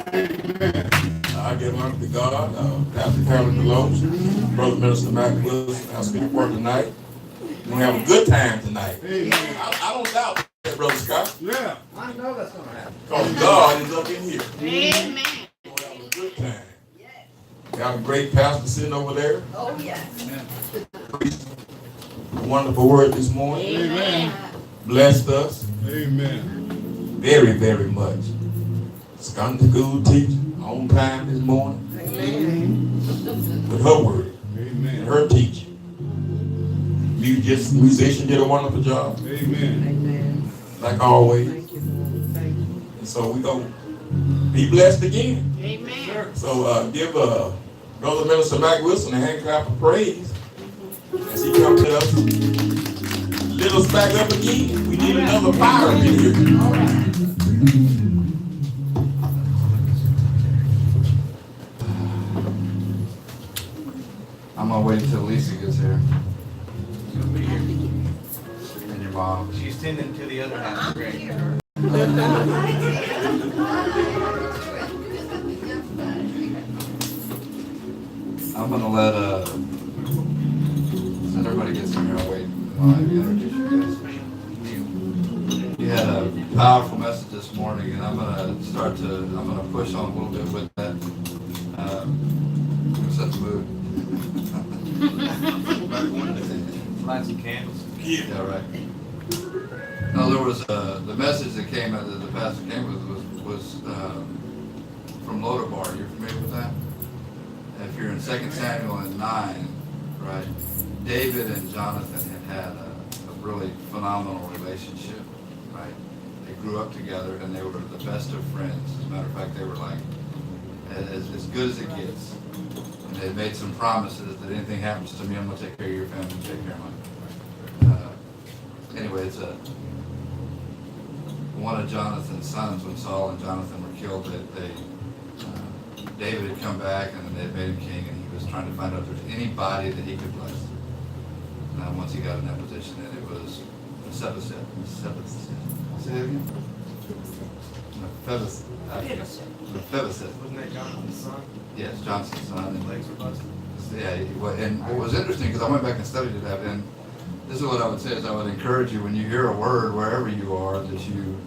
I give honor to God, Pastor Carolyn Deloach, Brother Minister Matt Wilson, our speaker for tonight. We're going to have a good time tonight. I don't doubt that, Brother Scott. Yeah. I know that's going to happen. Because God is up in here. Amen. We're going to have a good time. We have a great pastor sitting over there. Oh, yes. A wonderful word this morning. Amen. Blessed us. Amen. Very, very much. Sunday school teacher on time this morning. Amen. With her word. Amen. And her teaching. Musician did a wonderful job. Amen. Amen. Like always. Thank you, Lord. Thank you. And so we're going to be blessed again. Amen. So give Brother Minister Mac Wilson a hand clap of praise as he comes to us. Lit us back up again. We need another fire in here. All right. I'm gonna wait until Lisa gets here. She'll be here. And your mom. She's tending to the other half of the grade. I'm gonna let since everybody gets in here, I'll wait while I introduce you guys. You had a powerful message this morning, and I'm gonna push on a little bit with that. Set the mood. Light some candles. Yeah, right. No, there was the message that came that the pastor came with was from Lodabar. You're familiar with that? If you're in 2 Samuel 9, right? David and Jonathan had a really phenomenal relationship, right? They grew up together and they were the best of friends. As a matter of fact, they were like as good as it gets. And they made some promises that anything happens to me, I'm going to take care of your family and take care of mine. Anyway, it's one of Jonathan's sons, when Saul and Jonathan were killed, David had come back and they had made him king, and he was trying to find out if there's anybody that he could bless. And once he got in that position, and it was Mephibosheth. Say that again? Mephibosheth. Wasn't that Jonathan's son? Yes, Johnson's son. His legs were busted. Yeah, and what was interesting, because I went back and studied that, and this is what I would say, is I would encourage you, when you hear a word, wherever you are, that you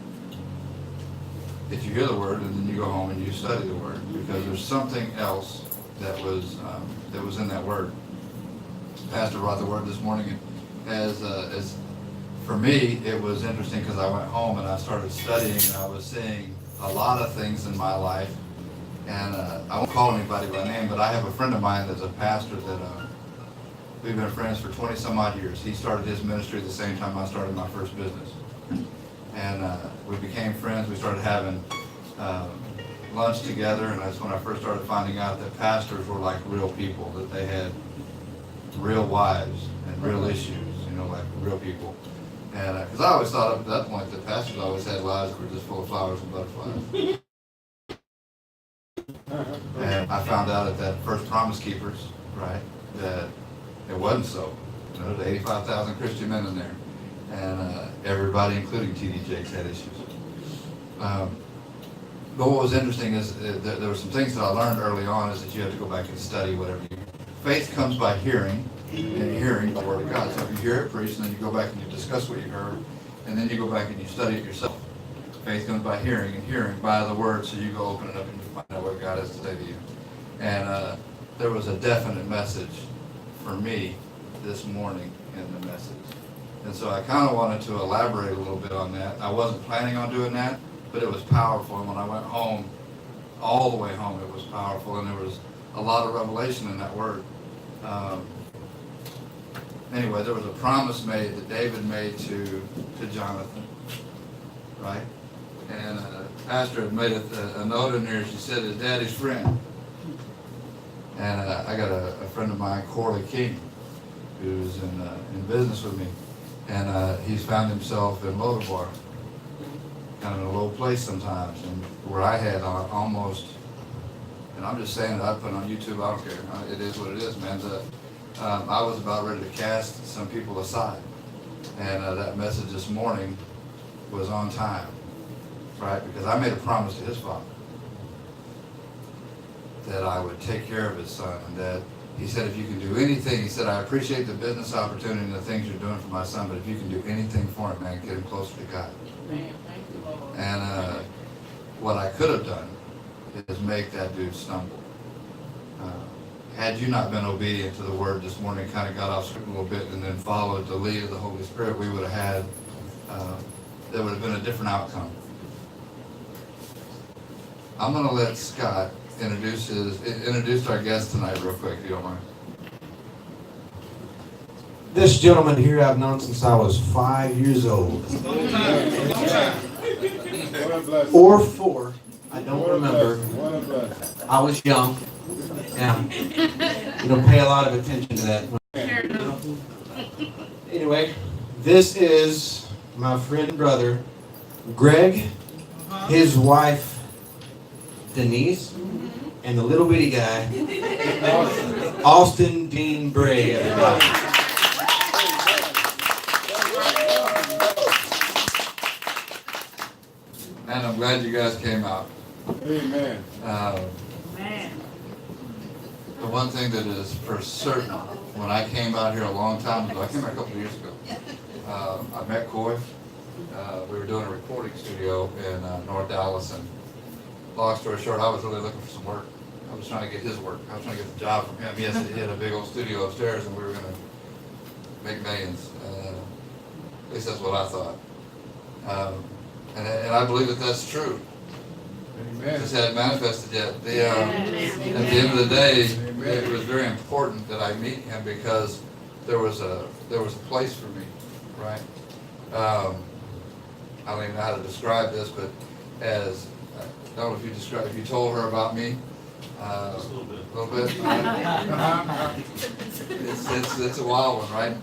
hear the word, and then you go home and you study the word, because there's something else that was in that word. Pastor brought the word this morning, and as for me, it was interesting, because I went home and I started studying, and I was seeing a lot of things in my life. And I won't call anybody by name, but I have a friend of mine that's a pastor that we've been friends for 20 some odd years. He started his ministry at the same time I started my first business. And we became friends. We started having lunch together, and that's when I first started finding out that pastors were like real people, that they had real wives and real issues, like real people. And because I always thought up to that point that pastors always had wives that were just full of flowers and butterflies. And I found out at that first Promise Keepers, right, that it wasn't so. There's 85,000 Christian men in there, and everybody, including T.D. Jakes, had issues. But what was interesting is there were some things that I learned early on, is that you have to go back and study whatever you. Faith comes by hearing, and hearing the Word of God. So if you hear it preached, and then you go back and you discuss what you heard, and then you go back and you study it yourself. Faith comes by hearing, and hearing by the Word, so you go open it up and you find out what God has to say to you. And there was a definite message for me this morning in the message. And so I kind of wanted to elaborate a little bit on that. I wasn't planning on doing that, but it was powerful. And when I went home, all the way home, it was powerful, and there was a lot of revelation in that word. Anyway, there was a promise made that David made to Jonathan, right? And Pastor had made a note in there. She said, his daddy's friend. And I got a friend of mine, Corley King, who's in business with me. And he's found himself in Lodabar, kind of in a low place sometimes. And where I had almost, and I'm just saying that I put it on YouTube, I don't care. It is what it is, man. I was about ready to cast some people aside. And that message this morning was on time, right? Because I made a promise to his father. that I would take care of his son, and that he said, if you can do anything, he said, I appreciate the business opportunity and the things you're doing for my son, but if you can do anything for him, man, get him closer to God. Man, thank you, Lord. And what I could have done is make that dude stumble. Had you not been obedient to the word this morning, kind of got off script a little bit and then followed the lead of the Holy Spirit, we would have had, there would have been a different outcome. I'm going to let Scott introduce our guest tonight real quick, if you don't mind. This gentleman here I've known since I was 5 years old. Or 4. I don't remember. I was young. Yeah. You don't pay a lot of attention to that. Anyway, this is my friend and brother, Greg, his wife, Denise, and the little bitty guy, Austin Dean Bray. Everybody. And I'm glad you guys came out. Amen. Man. The one thing that is for certain, when I came out here a long time ago, I came out a couple of years ago, I met Coy. We were doing a recording studio in North Dallas, and long story short, I was really looking for some work. I was trying to get his work. I was trying to get the job from him. He had a big old studio upstairs, and we were going to make millions. At least that's what I thought. And I believe that that's true. Amen. Just hadn't manifested yet. At the end of the day, it was very important that I meet him because there was a place for me, right? I don't even know how to describe this, but as I don't know if you told her about me, just a little bit. It's a wild one, right?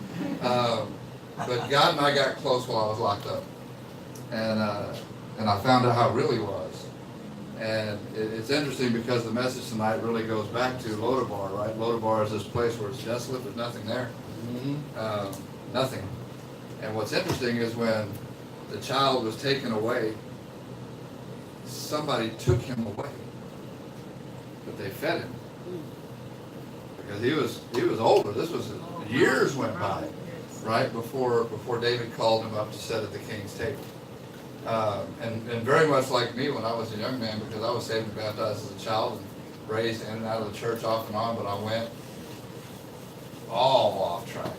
But God and I got close while I was locked up, and I found out how it really was. And it's interesting because the message tonight really goes back to Lodabar, right? Lodabar is this place where it's desolate, there's nothing there. Nothing. And what's interesting is when the child was taken away, somebody took him away. But they fed him. Because he was older. This was years went by, right? Before David called him up to sit at the king's table. And very much like me when I was a young man, because I was saved and baptized as a child and raised in and out of the church off and on, but I went all off track.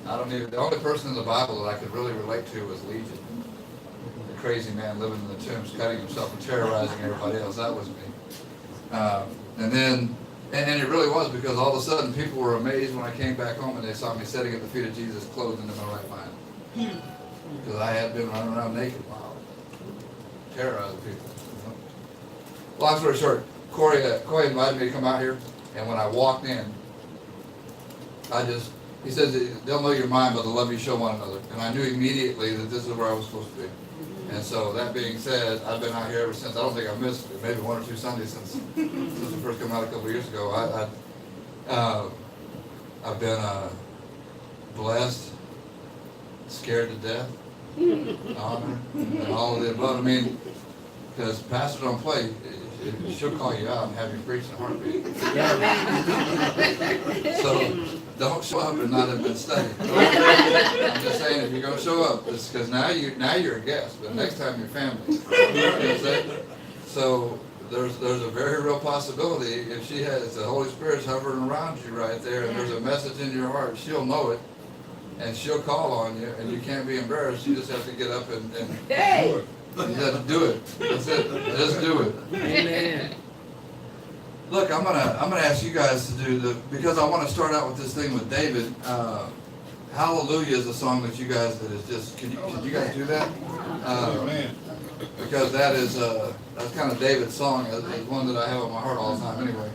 The only person in the Bible that I could really relate to was Legion. The crazy man living in the tombs, cutting himself and terrorizing everybody else. That was me. And it really was because all of a sudden people were amazed when I came back home and they saw me sitting at the feet of Jesus clothed in my right mind. Because I had been running around naked. Wow. Terrorizing people. Long story short, Corey invited me to come out here, and when I walked in, he said, they'll know your mind by the love you show one another. And I knew immediately that this is where I was supposed to be. And so that being said, I've been out here ever since. I don't think I've missed maybe 1 or 2 Sundays since we first came out a couple of years ago. I've been blessed, scared to death, honored, and all of the above. I mean, because Pastor don't play, she'll call you out and have you preach in a heartbeat. So don't show up and not have been studied. I'm just saying, if you're going to show up, it's because now you're a guest, but next time you're family. You know what I'm saying? So there's a very real possibility if she has the Holy Spirit's hovering around you right there, and there's a message in your heart, she'll know it, and she'll call on you, and you can't be embarrassed. You just have to get up and do it. You have to do it. That's it. Just do it. Amen. Look, I'm gonna ask you guys to do because I want to start out with this thing with David. Hallelujah is a song that you guys that is just. Can you guys do that? Because that's kind of David's song. It's one that I have on my heart all the time. Anyway.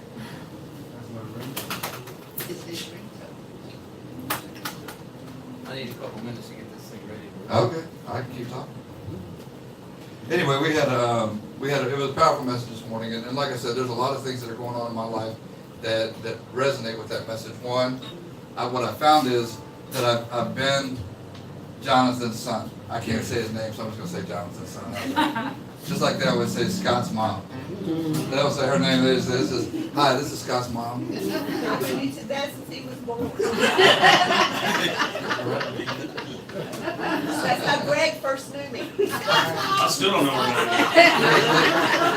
I need a couple minutes to get this thing ready. Okay, I can keep talking. Anyway, it was a powerful message this morning, and like I said, there's a lot of things that are going on in my life that resonate with that message. One, what I found is that I've been Jonathan's son. I can't say his name, so I'm just going to say Jonathan's son. Just like they always say, Scott's mom. They don't say her name, they just say, hi, this is Scott's mom. I've been into that since he was born. That's how Greg first knew me. I still don't know her name.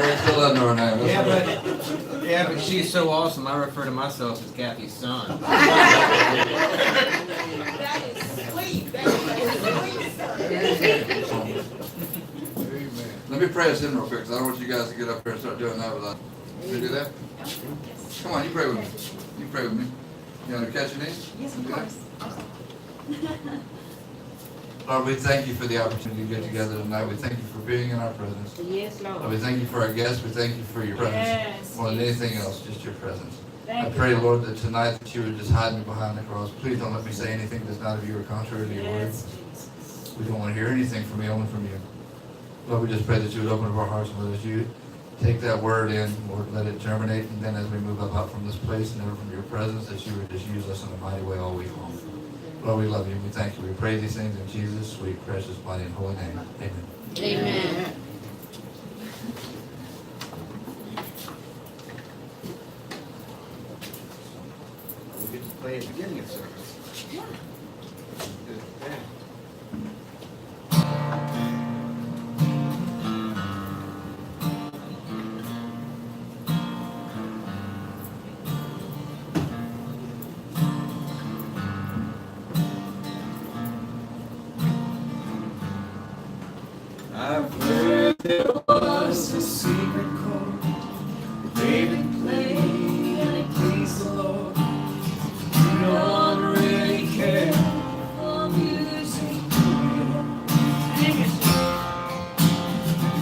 They still doesn't know her name. That's right. Yeah, but she's so awesome. I refer to myself as Kathy's son. That is sweet. That is sweet, sir. Amen. Let me pray us in real quick, because I don't want you guys to get up here and start doing that without. Can you do that? Come on, you pray with me. You pray with me. You want to catch your knees? Yes, You of do that? course. Lord, we thank you for the opportunity to get together tonight. We thank you for being in our presence. Yes, Lord, Lord. we thank you for our guests. We thank you for your presence. Yes. More than anything else, just your presence. I Thank you. pray, Lord, that tonight that you would just hide me behind the cross. Please don't let me say anything that's not of you or contrary to your word. Yes, Jesus. We don't want to hear anything from me, only from you. Lord, we just pray that you would open up our hearts and let us you take that word in, Lord, let it germinate, and then as we move up out from this place and ever from your presence, that you would just use us in a mighty way all week long. Lord, we love you. We thank you. We pray these things in Jesus' sweet, precious, mighty, and holy name. Amen. Amen. We get to play at the beginning of service. Yeah. I've heard there was a secret chord David played and it pleased the Lord. You don't really care for music. It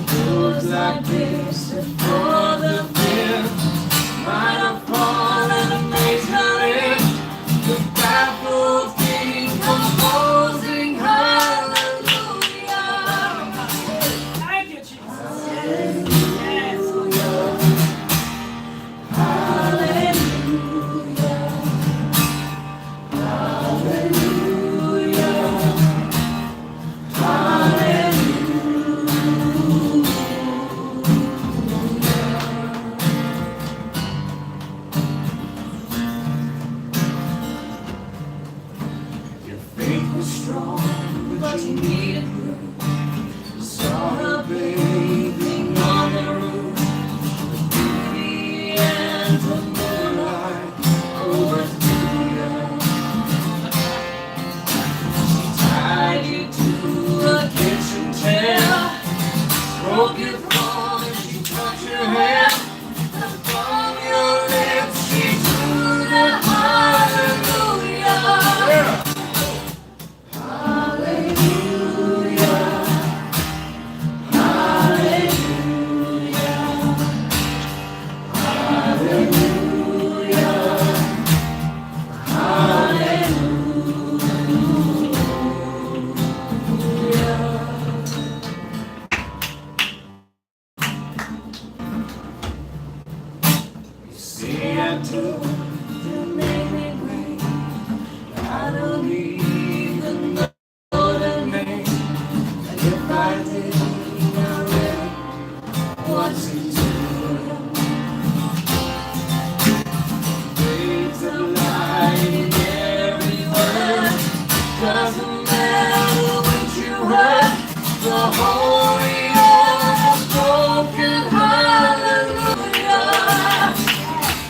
goes like this before the fifth might have fallen and made her in. The baffled king composing hallelujah. Thank you, Jesus. Your faith was strong, but you needed room. Saw her bathing on the roof, the beauty and the moonlight overthrew you. She tied you to a kitchen chair, broke your phone and she touched your hair, and from your lips she drew the hallelujah. See, I took the name away. I don't even know the name. And if I did, I really what's it to you? Waves of light in every word. Doesn't matter what you heard. The holy of broken hallelujah.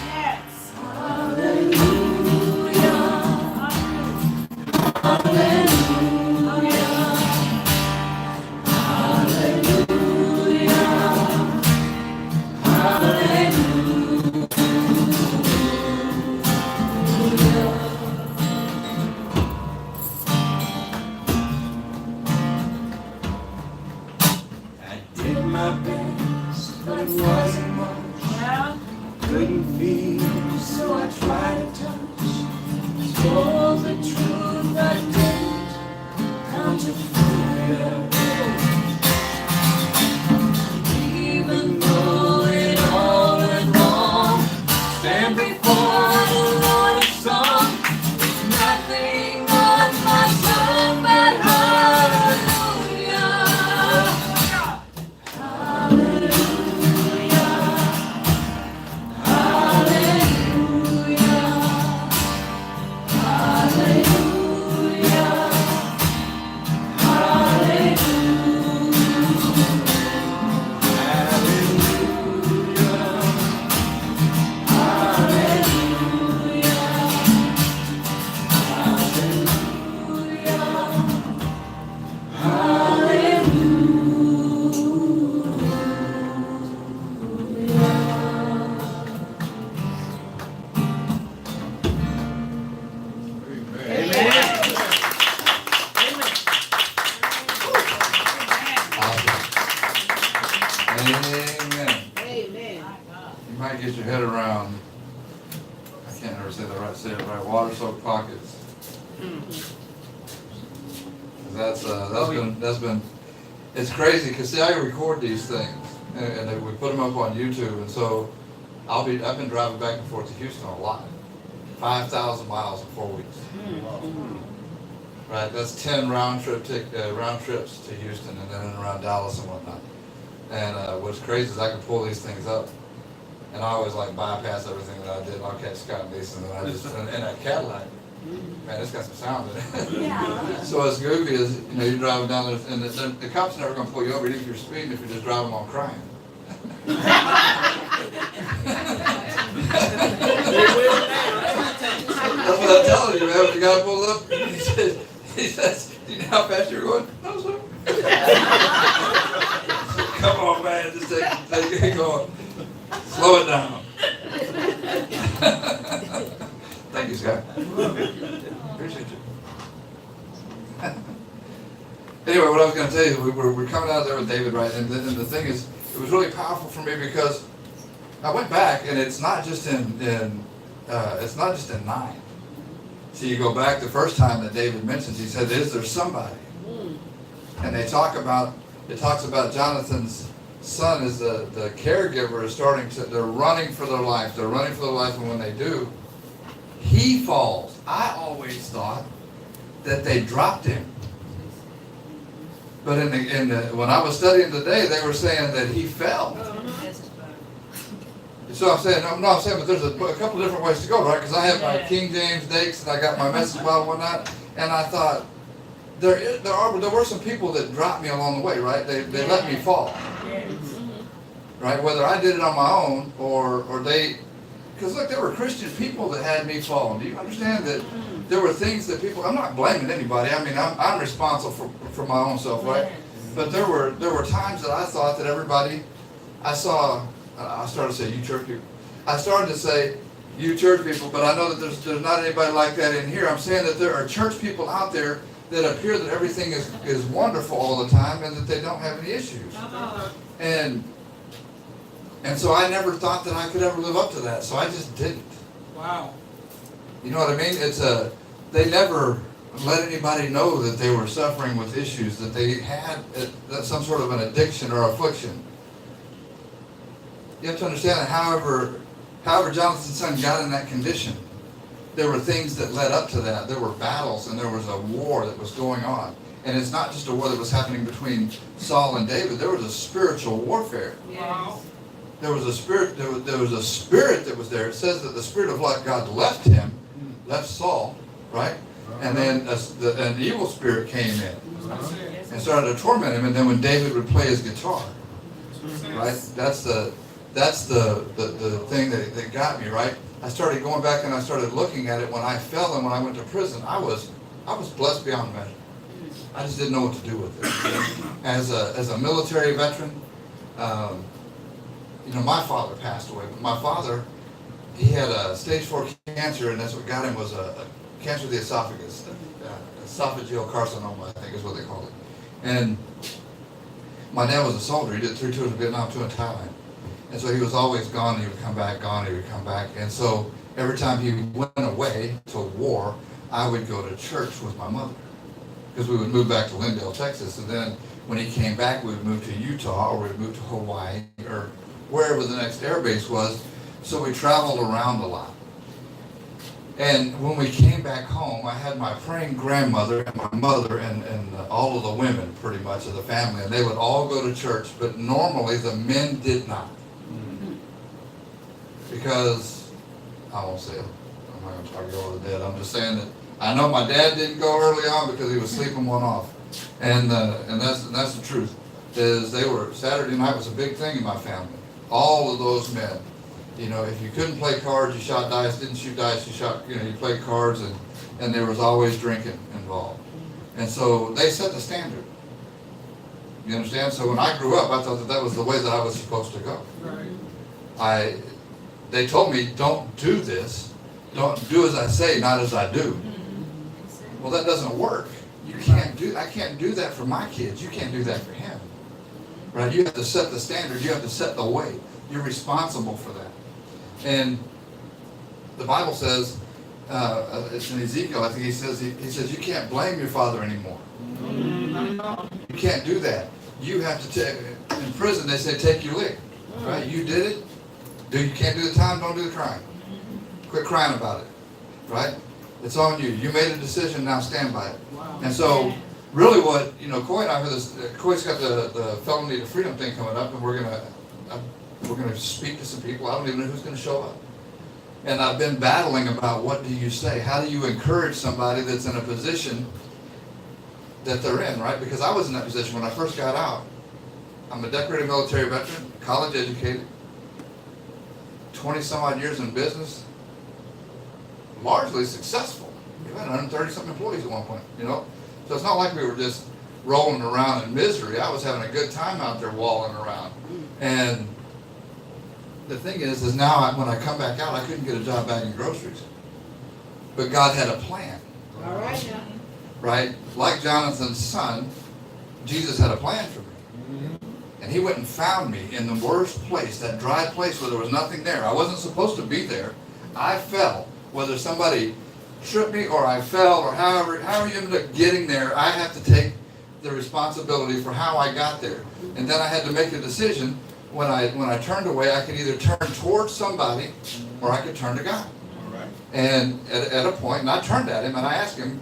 Yes. I did my best, but it wasn't much. Well, Couldn't feel, so I tried to touch. Told the truth, I didn't come to fool you. Even though it all went wrong, stand before the Lord of song. There's nothing on my tongue but hallelujah. might get your head around, I can't ever say it right, water soaked pockets. That's been, it's crazy, because see, I record these things, and we put them up on YouTube, and so I've been driving back and forth to Houston a lot. 5,000 miles in 4 weeks. Right, that's 10 round trips to Houston, and then around Dallas and whatnot. And what's crazy is I can pull these things up, and I always like bypass everything that I did, and I'll catch Scott and Lisa, and then I just, and that Cadillac, man, it's got some sound in it. Yeah. So as goofy as, you're driving down there, and the cop's never gonna pull you over, even if you're speeding, if you're just driving while crying. That's what I'm telling you, man. When the guy pulled up, he says, do you know how fast you're going? No, sir. Come on, man, just take it going. Slow it down. Thank you, Scott. Appreciate you. Anyway, what I was going to tell you, we're coming out there with David, right? And the thing is, it was really powerful for me because I went back, and it's not just in 9. So you go back the first time that David mentions, he said, "Is there somebody?" And it talks about Jonathan's son is the caregiver is starting to, they're running for their life. They're running for their life, and when they do, he falls. I always thought that they dropped him. But when I was studying today, they were saying that he fell. So I'm saying, but there's a couple different ways to go, right? Because I have my King James Dakes, and I got my Message Bible and whatnot, and I thought, there were some people that dropped me along the way, right? They let me fall. Right? Whether I did it on my own, or they, because look, there were Christian people that had me fall. Do you understand that there were things that people, I'm not blaming anybody, I mean, I'm responsible for my own self, right? But there were times that I thought that everybody, I started to say, you church people. I started to say, you church people, but I know that there's not anybody like that in here. I'm saying that there are church people out there that appear that everything is wonderful all the time and that they don't have any issues. And so I never thought that I could ever live up to that, so I just didn't. Wow. You know what I mean? They never let anybody know that they were suffering with issues, that they had some sort of an addiction or affliction. You have to understand that however Jonathan's son got in that condition, there were things that led up to that. There were battles, and there was a war that was going on. And it's not just a war that was happening between Saul and David. There was a spiritual warfare. Wow. There was a spirit that was there. It says that the Spirit of God left him, left Saul, right? And then an evil spirit came in and started to torment him. And then when David would play his guitar, right? That's the thing that got me, right? I started going back and I started looking at it when I fell and when I went to prison. I was blessed beyond measure. I just didn't know what to do with it. As a military veteran, my father passed away. But my father, he had a stage 4 cancer, and that's what got him was a cancer of the esophagus, esophageal carcinoma, I think is what they called it. And my dad was a soldier. He did 3 tours in Vietnam, 2 in Thailand. And so he was always gone, and he would come back, gone, and he would come back. And so every time he went away to war, I would go to church with my mother. Because we would move back to Lindale, Texas. And then when he came back, we would move to Utah, or we'd move to Hawaii, or wherever the next air base was. So we traveled around a lot. And when we came back home, I had my praying grandmother and my mother and all of the women, pretty much, of the family. And they would all go to church, but normally the men did not. Because, I won't say it. I'm not going to talk you over the dead. I'm just saying that I know my dad didn't go early on because he was sleeping one off. And that's the truth. Saturday night was a big thing in my family. All of those men. If you couldn't play cards, you shot dice. Didn't shoot dice, you played cards, and there was always drinking involved. And so they set the standard. You understand? So when I grew up, I thought that was the way that I was supposed to go. Right. They told me, don't do this. Don't do as I say, not as I do. Well, that doesn't work. I can't do that for my kids. You can't do that for him. Right? You have to set the standard. You have to set the way. You're responsible for that. And the Bible says, it's in Ezekiel, I think he says, you can't blame your father anymore. You can't do that. You have to take, in prison they say take your lick, right? You did it, you can't do the time, don't do the crime. Quit crying about it, right? It's on you. You made a decision, now stand by it. And so, really what, Coy and I heard this, Coy's got the Felony to Freedom thing coming up, and we're gonna speak to some people. I don't even know who's gonna show up. And I've been battling about what do you say? How do you encourage somebody that's in a position that they're in, right? Because I was in that position when I first got out. I'm a decorated military veteran, college educated, 20 some odd years in business, largely successful. We had 130 something employees at one point, So it's not like we were just rolling around in misery. I was having a good time out there walling around. And the thing is now when I come back out, I couldn't get a job bagging groceries. But God had a plan. All right now. Right? Like Jonathan's son, Jesus had a plan for me. And he went and found me in the worst place, that dry place where there was nothing there. I wasn't supposed to be there. I fell. Whether somebody tripped me or I fell or however you ended up getting there, I have to take the responsibility for how I got there. And then I had to make a decision. When I turned away, I could either turn towards somebody or I could turn to God. All right. And at a point, and I turned at him and I asked him,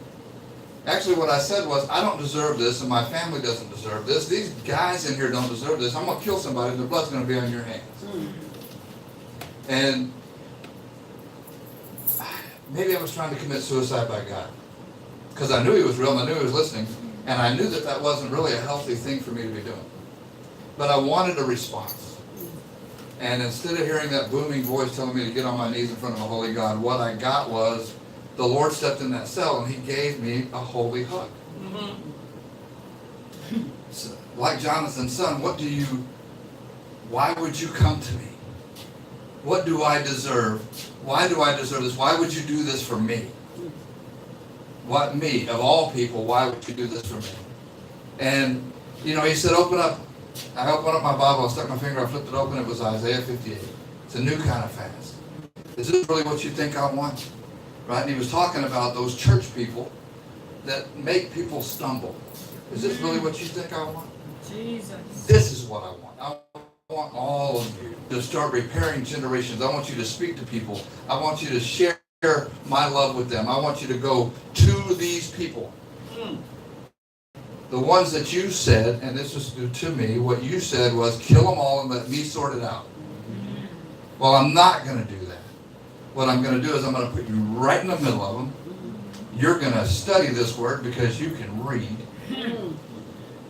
actually what I said was, I don't deserve this and my family doesn't deserve this. These guys in here don't deserve this. I'm going to kill somebody and their blood's going to be on your hands. And maybe I was trying to commit suicide by God. Because I knew he was real and I knew he was listening. And I knew that wasn't really a healthy thing for me to be doing. But I wanted a response. And instead of hearing that booming voice telling me to get on my knees in front of a holy God, what I got was the Lord stepped in that cell and he gave me a holy hug. So, like Jonathan's son, why would you come to me? What do I deserve? Why do I deserve this? Why would you do this for me? What, me? Of all people, why would you do this for me? And, he said, open up. I opened up my Bible, I stuck my finger, I flipped it open, it was Isaiah 58. It's a new kind of fast. Is this really what you think I want? Right? And he was talking about those church people that make people stumble. Is this really what you think I want? Jesus. This is what I want. I want all of you to start repairing generations. I want you to speak to people. I want you to share my love with them. I want you to go to these people. The ones that you said, and this was to me, what you said was kill them all and let me sort it out. Well, I'm not going to do that. What I'm going to do is I'm going to put you right in the middle of them. You're going to study this word because you can read.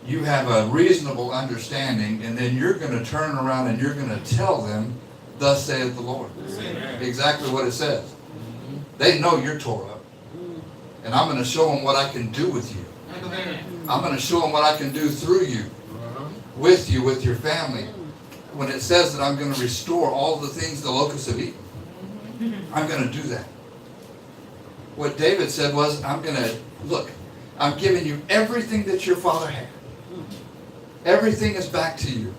You have a reasonable understanding, and then you're going to turn around and you're going to tell them, thus saith the Lord. Amen. Exactly what it says. They know you're tore up. And I'm going to show them what I can do with you. I'm going to show them what I can do through you, with you, with your family. When it says that I'm going to restore all the things the locusts have eaten, I'm going to do that. What David said was, I'm giving you everything that your father had. Everything is back to you.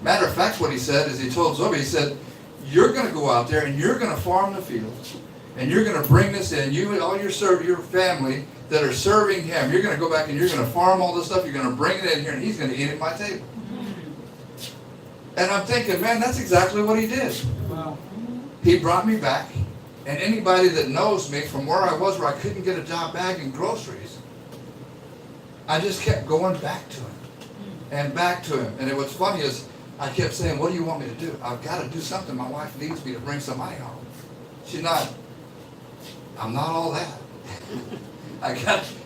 Matter of fact, what he said is he told Zoe, he said, you're going to go out there and you're going to farm the fields and you're going to bring this in. You and all your family that are serving him, you're going to go back and you're going to farm all this stuff. You're going to bring it in here and he's going to eat at my table. And I'm thinking, man, that's exactly what he did. Wow. He brought me back. And anybody that knows me from where I was, where I couldn't get a job bagging groceries, I just kept going back to him and back to him. And what's funny is I kept saying, what do you want me to do? I've got to do something. My wife needs me to bring some money home. I'm not all that.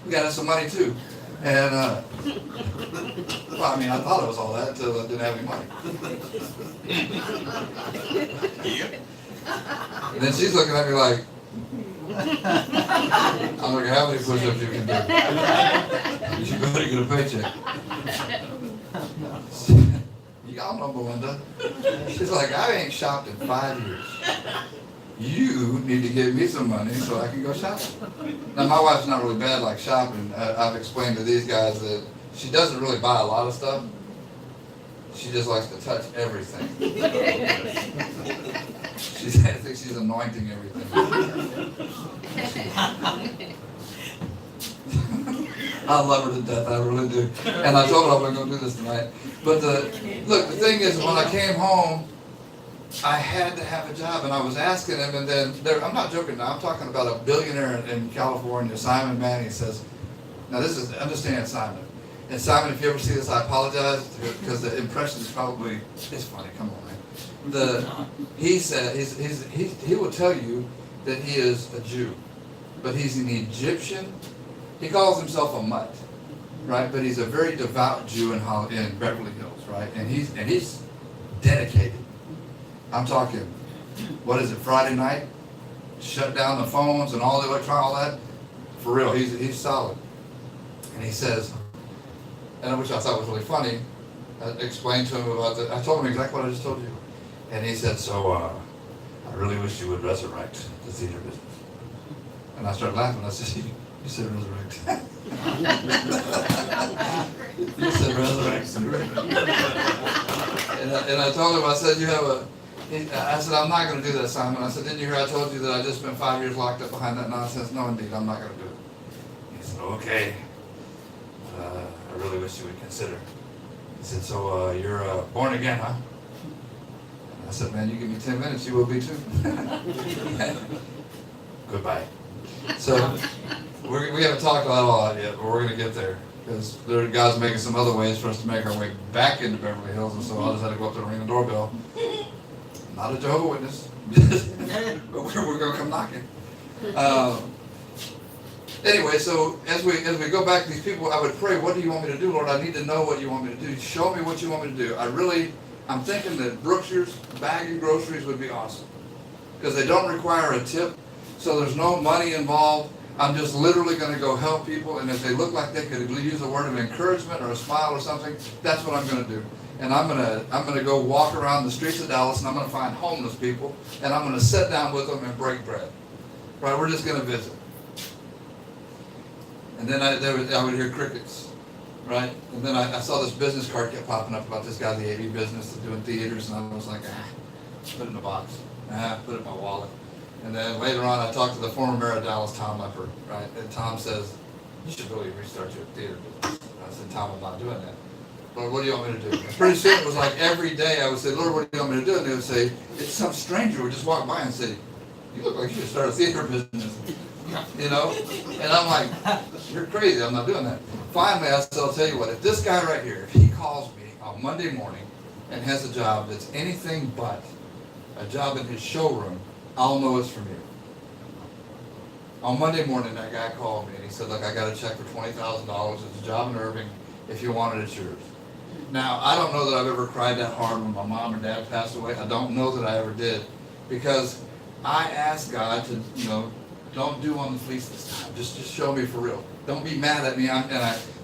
We got some money too. And, I thought it was all that until I didn't have any money. And then she's looking at me like, I'm like, how many push-ups you can do? You better get a paycheck. Y'all know Belinda. She's like, I ain't shopped in 5 years. You need to give me some money so I can go shopping. Now, my wife's not really bad like shopping. I've explained to these guys that she doesn't really buy a lot of stuff. She just likes to touch everything. I think she's anointing everything. I love her to death, I really do. And I told her I wasn't going to do this tonight. But the thing is, when I came home, I had to have a job, and I was asking him, and then, I'm not joking now, I'm talking about a billionaire in California, Simon Manning, says, now this is, understand Simon. And Simon, if you ever see this, I apologize, because the impression is probably, it's funny, come on, man. He said, he will tell you that he is a Jew, but he's an Egyptian. He calls himself a mutt, right? But he's a very devout Jew in Beverly Hills, right? And he's dedicated. I'm talking, what is it, Friday night? Shut down the phones and all the electronic, all that. For real, he's solid. And he says, and which I thought was really funny, I explained to him about I told him exactly what I just told you. And he said, so I really wish you would resurrect the theater business. And I started laughing. I said, you said resurrect. You said resurrect. And I told him, I said, you have I said, I'm not going to do that, Simon. I said, didn't you hear I told you that I just spent 5 years locked up behind that nonsense? No, indeed, I'm not going to do it. He said, okay. I really wish you would consider. He said, so you're born again, huh? I said, man, you give me 10 minutes, you will be too. Goodbye. So we haven't talked about all that yet, but we're going to get there. Because God's making some other ways for us to make our way back into Beverly Hills, and so I just had to go up there and ring the doorbell. Not a Jehovah's Witness, but we're going to come knocking. Anyway, so as we go back to these people, I would pray, what do you want me to do, Lord? I need to know what you want me to do. Show me what you want me to do. I'm thinking that Brookshire's bagging groceries would be awesome. Because they don't require a tip, so there's no money involved. I'm just literally going to go help people, and if they look like they could use a word of encouragement or a smile or something, that's what I'm going to do. And I'm going to go walk around the streets of Dallas, and I'm going to find homeless people, and I'm going to sit down with them and break bread. Right? We're just going to visit. And then I would hear crickets, right? And then I saw this business card kept popping up about this guy, the AV business, doing theaters, and I was like, put it in a box. Put it in my wallet. And then later on, I talked to the former mayor of Dallas, Tom Leppard, right? And Tom says, you should really restart your theater business. I said, Tom, I'm not doing that. Lord, what do you want me to do? And pretty soon it was like every day I would say, Lord, what do you want me to do? And they would say, it's some stranger would just walk by and say, you look like you should start a theater business. You know? And I'm like, you're crazy, I'm not doing that. Finally, I said, I'll tell you what, if this guy right here, if he calls me on Monday morning and has a job that's anything but a job in his showroom, I'll know it's from you. On Monday morning, that guy called me and he said, look, I got a check for $20,000. It's a job in Irving. If you want it, it's yours. Now, I don't know that I've ever cried that hard when my mom or dad passed away. I don't know that I ever did. Because I asked God to, don't do on the fleece this time. Just show me for real. Don't be mad at me.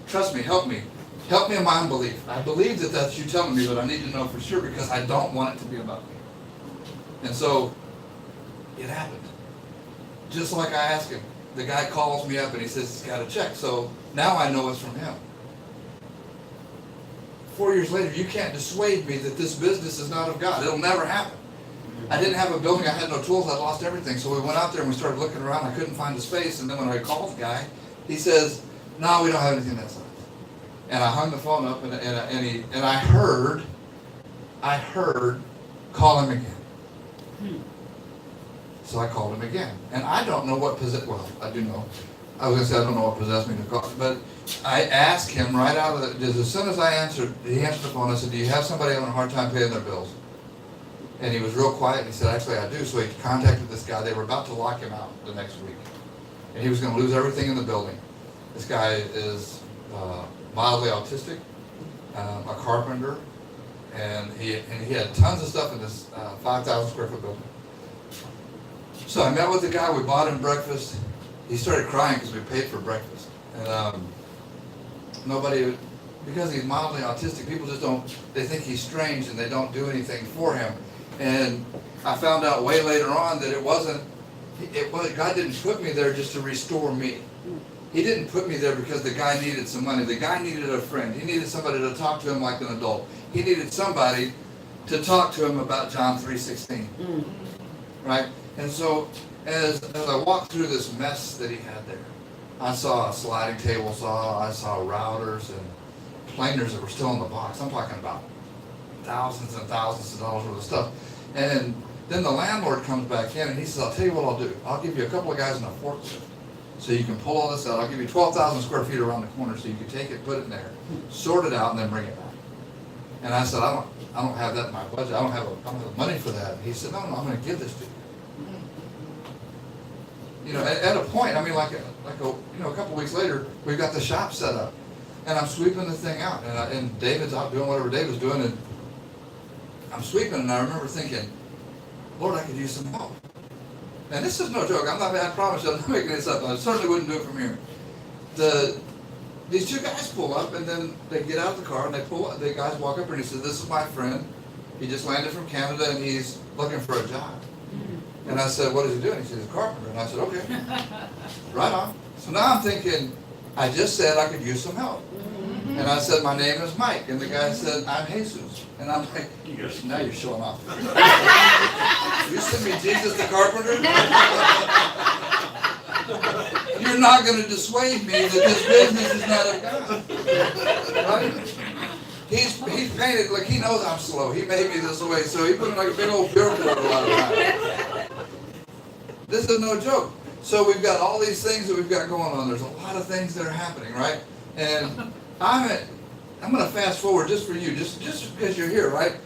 Trust me, help me. Help me in my unbelief. I believe that that's you telling me, but I need to know for sure because I don't want it to be about me. And so, it happened. Just like I asked him. The guy calls me up and he says he's got a check. So now I know it's from him. 4 years later, you can't dissuade me that this business is not of God. It'll never happen. I didn't have a building. I had no tools. I lost everything. So we went out there and we started looking around. I couldn't find a space. And then when I called the guy, he says, no, we don't have anything that size. And I hung the phone up and I heard, call him again. So I called him again. And I don't know what I do know. I was going to say I don't know what possessed me to call. But I asked him right out of as soon as I answered, he answered the phone. I said, do you have somebody having a hard time paying their bills? And he was real quiet, and he said, actually, I do. So he contacted this guy. They were about to lock him out the next week. And he was going to lose everything in the building. This guy is mildly autistic, a carpenter, and he had tons of stuff in this 5,000 square foot building. So I met with the guy. We bought him breakfast. He started crying because we paid for breakfast. And nobody, because he's mildly autistic, people just they think he's strange and they don't do anything for him. And I found out way later on that God didn't put me there just to restore me. He didn't put me there because the guy needed some money. The guy needed a friend. He needed somebody to talk to him like an adult. He needed somebody to talk to him about John 3:16. Right? And so as I walked through this mess that he had there, I saw a sliding table saw, I saw routers and planers that were still in the box. I'm talking about thousands and thousands of dollars worth of stuff. And then the landlord comes back in and he says, I'll tell you what I'll do. I'll give you a couple of guys in a forklift so you can pull all this out. I'll give you 12,000 square feet around the corner so you can take it, put it in there, sort it out, and then bring it back. And I said, I don't have that in my budget. I don't have the money for that. He said, no, I'm going to give this to you. You know, at a point, I mean, a couple weeks later, we've got the shop set up, and I'm sweeping the thing out, and David's out doing whatever David's doing, and I'm sweeping, and I remember thinking, Lord, I could use some help. And this is no joke. I promise you, I'm not making this up. I certainly wouldn't do it from here. These two guys pull up, and then they get out of the car, and the guys walk up, and he says, this is my friend. He just landed from Canada, and he's looking for a job. And I said, what is he doing? He said, he's a carpenter. And I said, okay, right on. So now I'm thinking, I just said I could use some help. And I said, my name is Mike. And the guy said, I'm Jesus. And I'm like, now you're showing off. You sent me Jesus the carpenter? You're not going to dissuade me that this business is not of God. Right? He's painted, like he knows I'm slow. He made me this way, so he put in like a big old billboard a lot of times. This is no joke. So we've got all these things that we've got going on. There's a lot of things that are happening, right? And I'm going to fast forward just for you, just because you're here, right?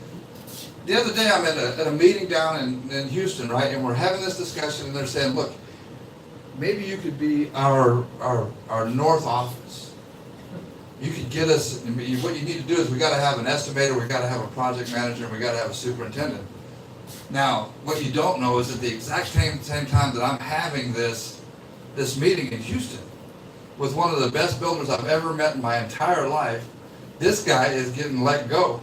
The other day I'm at a meeting down in Houston, right? And we're having this discussion, and they're saying, look, maybe you could be our north office. You could get us, what you need to do is we got to have an estimator, we got to have a project manager, and we got to have a superintendent. Now, what you don't know is at the exact same time that I'm having this meeting in Houston with one of the best builders I've ever met in my entire life, this guy is getting let go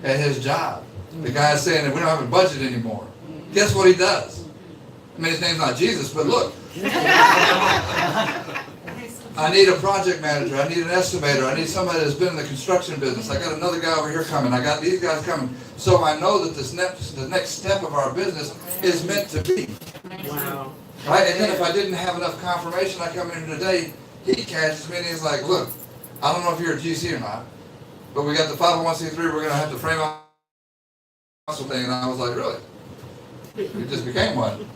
at his job. The guy is saying that we don't have a budget anymore. Guess what he does? I mean, his name's not Jesus, but look. I need a project manager. I need an estimator. I need somebody that's been in the construction business. I got another guy over here coming. I got these guys coming. So I know that the next step of our business is meant to be. Wow. Right? And then if I didn't have enough confirmation, I come in here today, he catches me and he's like, look, I don't know if you're a GC or not, but we got the 501c3, we're going to have to frame out something. And I was like, really? It just became one.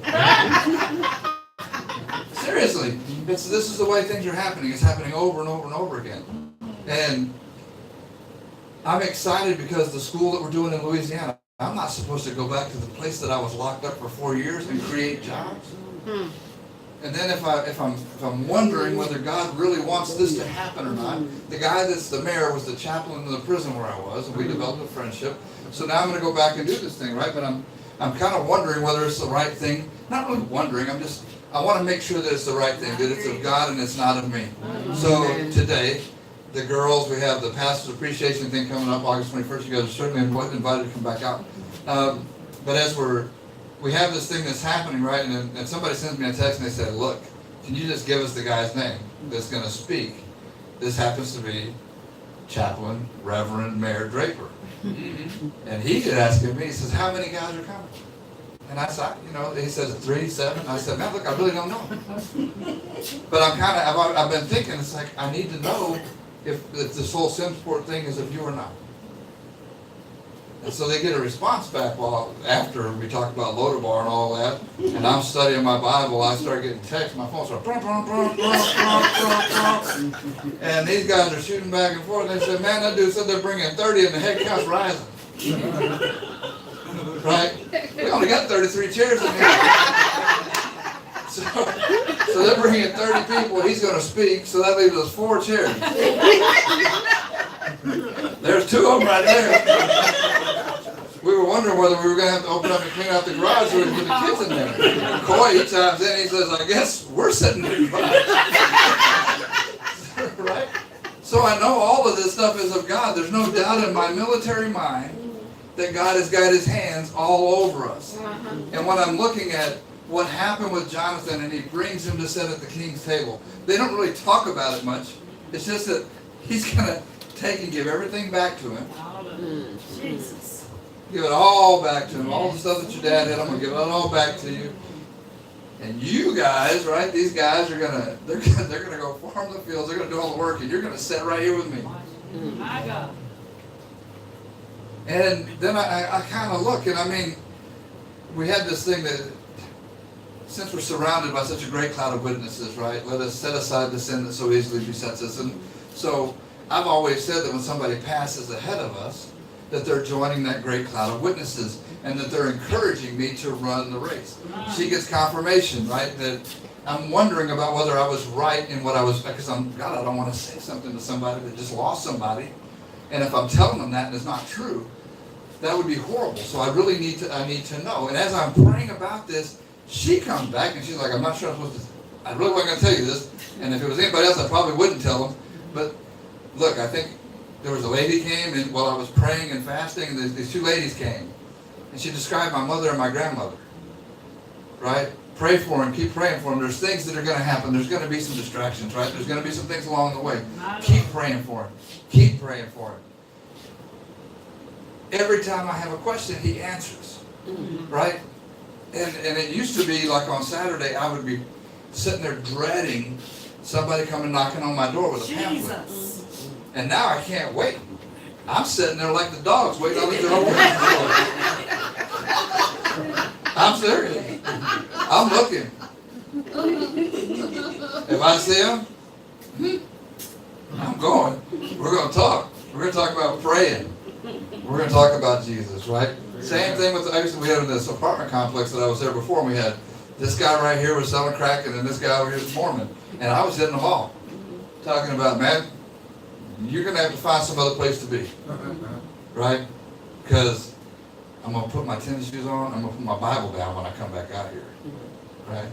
Seriously, this is the way things are happening. It's happening over and over and over again. And I'm excited because the school that we're doing in Louisiana, I'm not supposed to go back to the place that I was locked up for 4 years and create jobs. And then if I'm wondering whether God really wants this to happen or not, the guy that's the mayor was the chaplain in the prison where I was, and we developed a friendship. So now I'm going to go back and do this thing, right? But I'm kind of wondering whether it's the right thing. Not really wondering. I want to make sure that it's the right thing, that it's of God and it's not of me. So today, the girls, we have the Pastor's Appreciation thing coming up August 21st. You guys are certainly invited to come back out. But as we have this thing that's happening, right? And somebody sends me a text and they say, look, can you just give us the guy's name that's going to speak? This happens to be Chaplain Reverend Mayor Draper. And he was asking me, he says, how many guys are coming? And I said, he says 3, 7. I said, man, look, I really don't know. But I've been thinking, it's like, I need to know if this whole Simsport thing is of you or not. And so they get a response back after we talk about Lodabar and all that, and I'm studying my Bible, I start getting texts, my phone starts, and these guys are shooting back and forth, and they said, man, that dude said they're bringing 30 and the head count's rising. Right? We only got 33 chairs in here. So they're bringing 30 people, he's going to speak, so that leaves us 4 chairs. There's 2 of them right there. We were wondering whether we were going to have to open up and clean out the garage so we could put the kids in there. Coy, he chimes in, he says, I guess we're sitting there. Right? So I know all of this stuff is of God. There's no doubt in my military mind that God has got his hands all over us. And when I'm looking at what happened with Jonathan, and he brings him to sit at the king's table. They don't really talk about it much. It's just that he's going to take and give everything back to him. Hallelujah. Jesus. Give it all back to him. All the stuff that your dad had, I'm going to give it all back to you. And you guys, right, these guys are going to, they're going to go farm the fields. They're going to do all the work, and you're going to sit right here with me. My God. And then I kind of look, and I mean, we had this thing that, since we're surrounded by such a great cloud of witnesses, right, let us set aside the sin that so easily besets us. And so I've always said that when somebody passes ahead of us, that they're joining that great cloud of witnesses, and that they're encouraging me to run the race. She gets confirmation, right, that I'm wondering about whether I was right in what I was, because I don't want to say something to somebody that just lost somebody. And if I'm telling them that and it's not true, that would be horrible. So I really need to know. And as I'm praying about this, she comes back and she's like, I'm not sure I'm supposed to, I really wasn't going to tell you this. And if it was anybody else, I probably wouldn't tell them. But look, I think there was a lady came and while I was praying and fasting, and these two ladies came. And she described my mother and my grandmother. Right? Pray for them. Keep praying for them. There's things that are going to happen. There's going to be some distractions, right? There's going to be some things along the way. Keep praying for them. Keep praying for them. Every time I have a question, he answers. Right? And it used to be like on Saturday, I would be sitting there dreading somebody coming knocking on my door with a pamphlet. Jesus. And now I can't wait. I'm sitting there like the dogs waiting on the door. I'm serious. I'm looking. If I see him, I'm going. We're going to talk. We're going to talk about praying. We're going to talk about Jesus, right? Same thing with, we had in this apartment complex that I was there before, and we had this guy right here was selling crack, and then this guy over here was Mormon. And I was hitting them all. Talking about, man, you're going to have to find some other place to be. Right? Because I'm going to put my tennis shoes on, I'm going to put my Bible down when I come back out here. Right?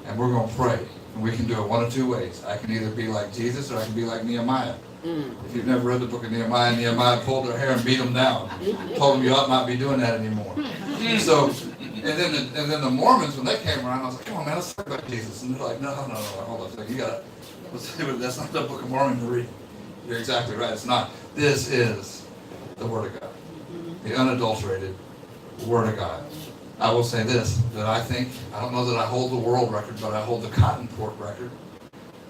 And we're going to pray. And we can do it one of two ways. I can either be like Jesus or I can be like Nehemiah. If you've never read the book of Nehemiah, Nehemiah pulled their hair and beat them down. Told them you ought not be doing that anymore. So, and then the Mormons, when they came around, I was like, come on, man, let's talk about Jesus. And they're like, no, hold on a second. You got to, that's not the book of Mormon to read. You're exactly right. It's not. This is the Word of God. The unadulterated Word of God. I will say this, that I don't know that I hold the world record, but I hold the cotton port record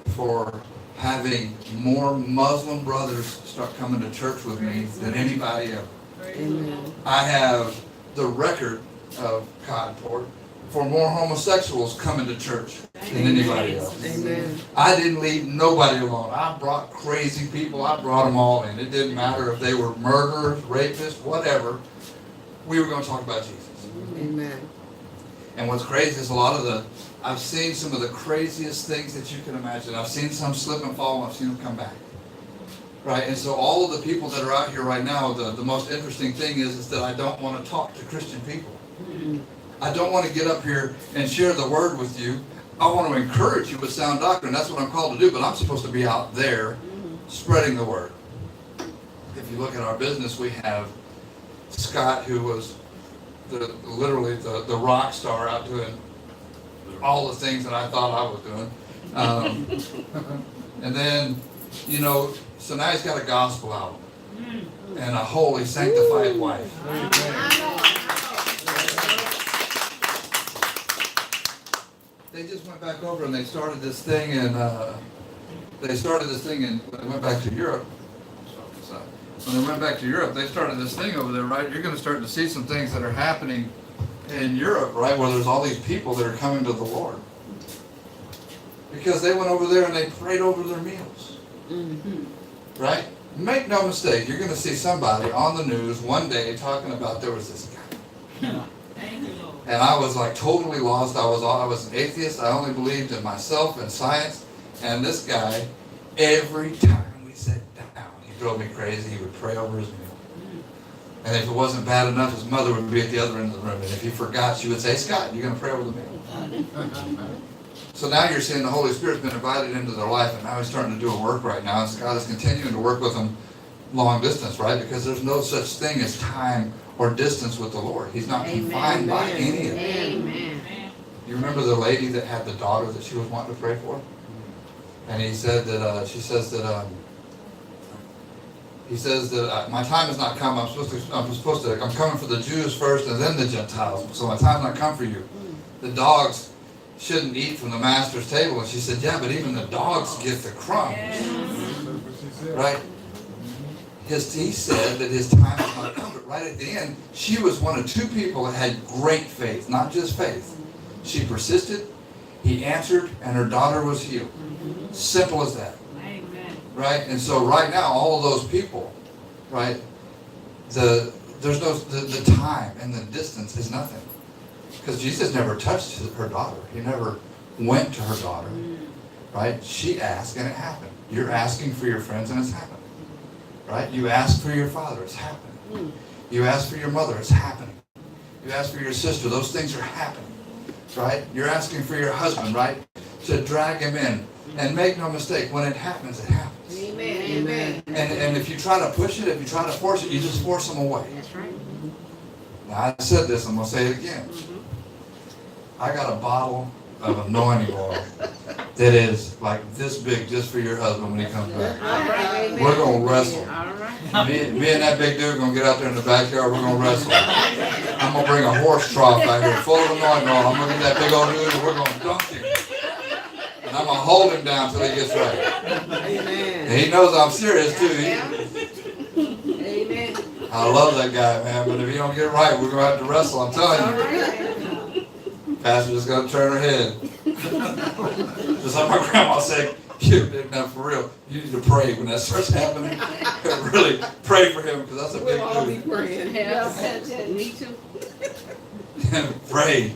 for having more Muslim brothers start coming to church with me than anybody ever. Amen. I have the record of cotton port for more homosexuals coming to church than anybody else. Amen. I didn't leave nobody alone. I brought crazy people. I brought them all in. It didn't matter if they were murderers, rapists, whatever. We were going to talk about Jesus. Amen. And what's crazy is I've seen some of the craziest things that you can imagine. I've seen some slip and fall, and I've seen them come back. Right? And so all of the people that are out here right now, the most interesting thing is that I don't want to talk to Christian people. I don't want to get up here and share the word with you. I want to encourage you with sound doctrine. That's what I'm called to do, but I'm supposed to be out there spreading the word. If you look at our business, we have Scott, who was literally the rock star out doing all the things that I thought I was doing. And then, so now he's got a gospel album and a holy, sanctified wife. They just went back over and they started this thing and they went back to Europe. When they went back to Europe, they started this thing over there, right? You're going to start to see some things that are happening in Europe, right, where there's all these people that are coming to the Lord. Because they went over there and they prayed over their meals. Right? Make no mistake, you're going to see somebody on the news one day talking about there was this guy. Thank you, Lord. And I was like totally lost. I was an atheist. I only believed in myself and science. And this guy, every time we sat down, he drove me crazy. He would pray over his meal. And if it wasn't bad enough, his mother would be at the other end of the room. And if he forgot, she would say, Scott, you're going to pray over the meal. So now you're seeing the Holy Spirit's been invited into their life, and now he's starting to do a work right now. And Scott is continuing to work with them long distance, right? Because there's no such thing as time or distance with the Lord. He's not confined by any of it. Amen. You lady that had the daughter that she was wanting to pray for. And he said that, she says that, he says that my time has not come. I'm coming for the Jews first and then the Gentiles. So my time's not come for you. The dogs shouldn't eat from the master's table. And she said, yeah, but even the dogs get the crumbs. Right? He said that his time has not come. But right at the end, she was one of two people that had great faith, not just faith. She persisted, he answered, and her daughter was healed. Simple as that. Amen. Right? And so right now, all of those people, right, the time and the distance is nothing. Because Jesus never touched her daughter. He never went to her daughter. Right? She asked and it happened. You're asking for your friends and it's happened. Right? You ask for your father, it's happening. You ask for your mother, it's happening. You ask for your sister, those things are happening. Right? You're asking for your husband, right? To drag him in. And make no mistake, when it happens, it happens. Amen. Amen. And if you try to push it, if you try to force it, you just force them away. That's right. Now, I said this, I'm going to say it again. I got a bottle of anointing oil that is like this big just for your husband when he comes back. All right. We're going to wrestle. All right. Me and that big dude are going to get out there in the backyard, we're going to wrestle. I'm going to bring a horse trough out here full of anointing oil. I'm going to get that big old dude and we're going to dunk him. And I'm going to hold him down until he gets right. Amen. And he knows I'm serious too. Amen. I love that guy, man, but if he don't get it right, we're going to have to wrestle, I'm telling All you. right. Pastor just got to turn her head. Just like my grandma said, now for real, you need to pray when that starts happening. Really pray for him, because that's a We'll all be big praying. Yeah. Me too. dude. Pray.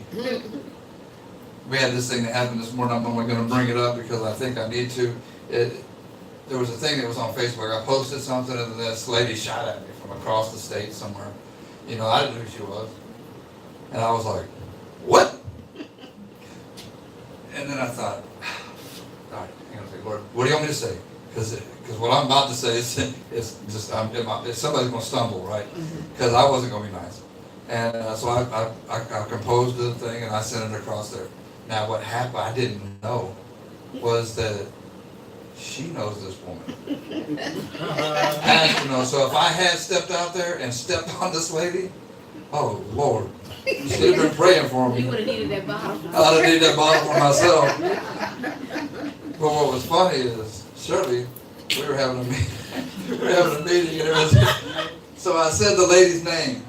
We had this thing that happened this morning. I'm only going to bring it up because I think I need to. There was a thing that was on Facebook. I posted something and this lady shot at me from across the state somewhere. You know, I didn't know who she was. And I was like, what? And then I thought, all right, I'm going to say, Lord, what do you want me to say? Because what I'm about to say is just, somebody's going to stumble, right? Because I wasn't going to be nice. And so I composed the thing and I sent it across there. Now what happened, I didn't know, was that she knows this woman. Pastor knows. So if I had stepped out there and stepped on this lady, oh Lord, she'd have been praying for me. You would have needed that bottle. I'd have needed that bottle for myself. But what was funny is, Shirley, we were having a meeting. We were having a meeting and everything. So I said the lady's name.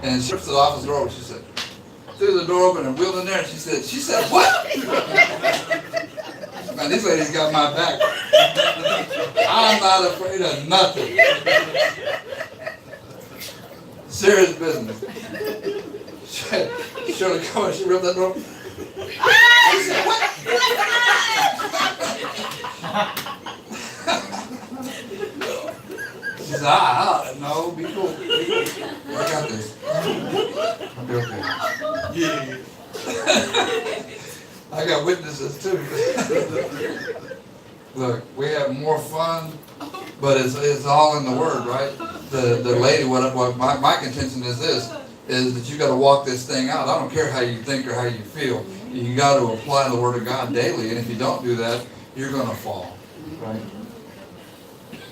And she tripped to the office door. She said, threw the door open and wheeled in there. And she said, what? Man, these ladies got my back. I'm not afraid of nothing. Serious business. Shirley come and she ripped that door. She said, what? She said, no, be cool. I got this. I'll be okay. Yeah. I got witnesses too. Look, we have more fun, but it's all in the Word, right? The lady, what my contention is this, is that you got to walk this thing out. I don't care how you think or how you feel. You got to apply the Word of God daily, and if you don't do that, you're going to fall, right?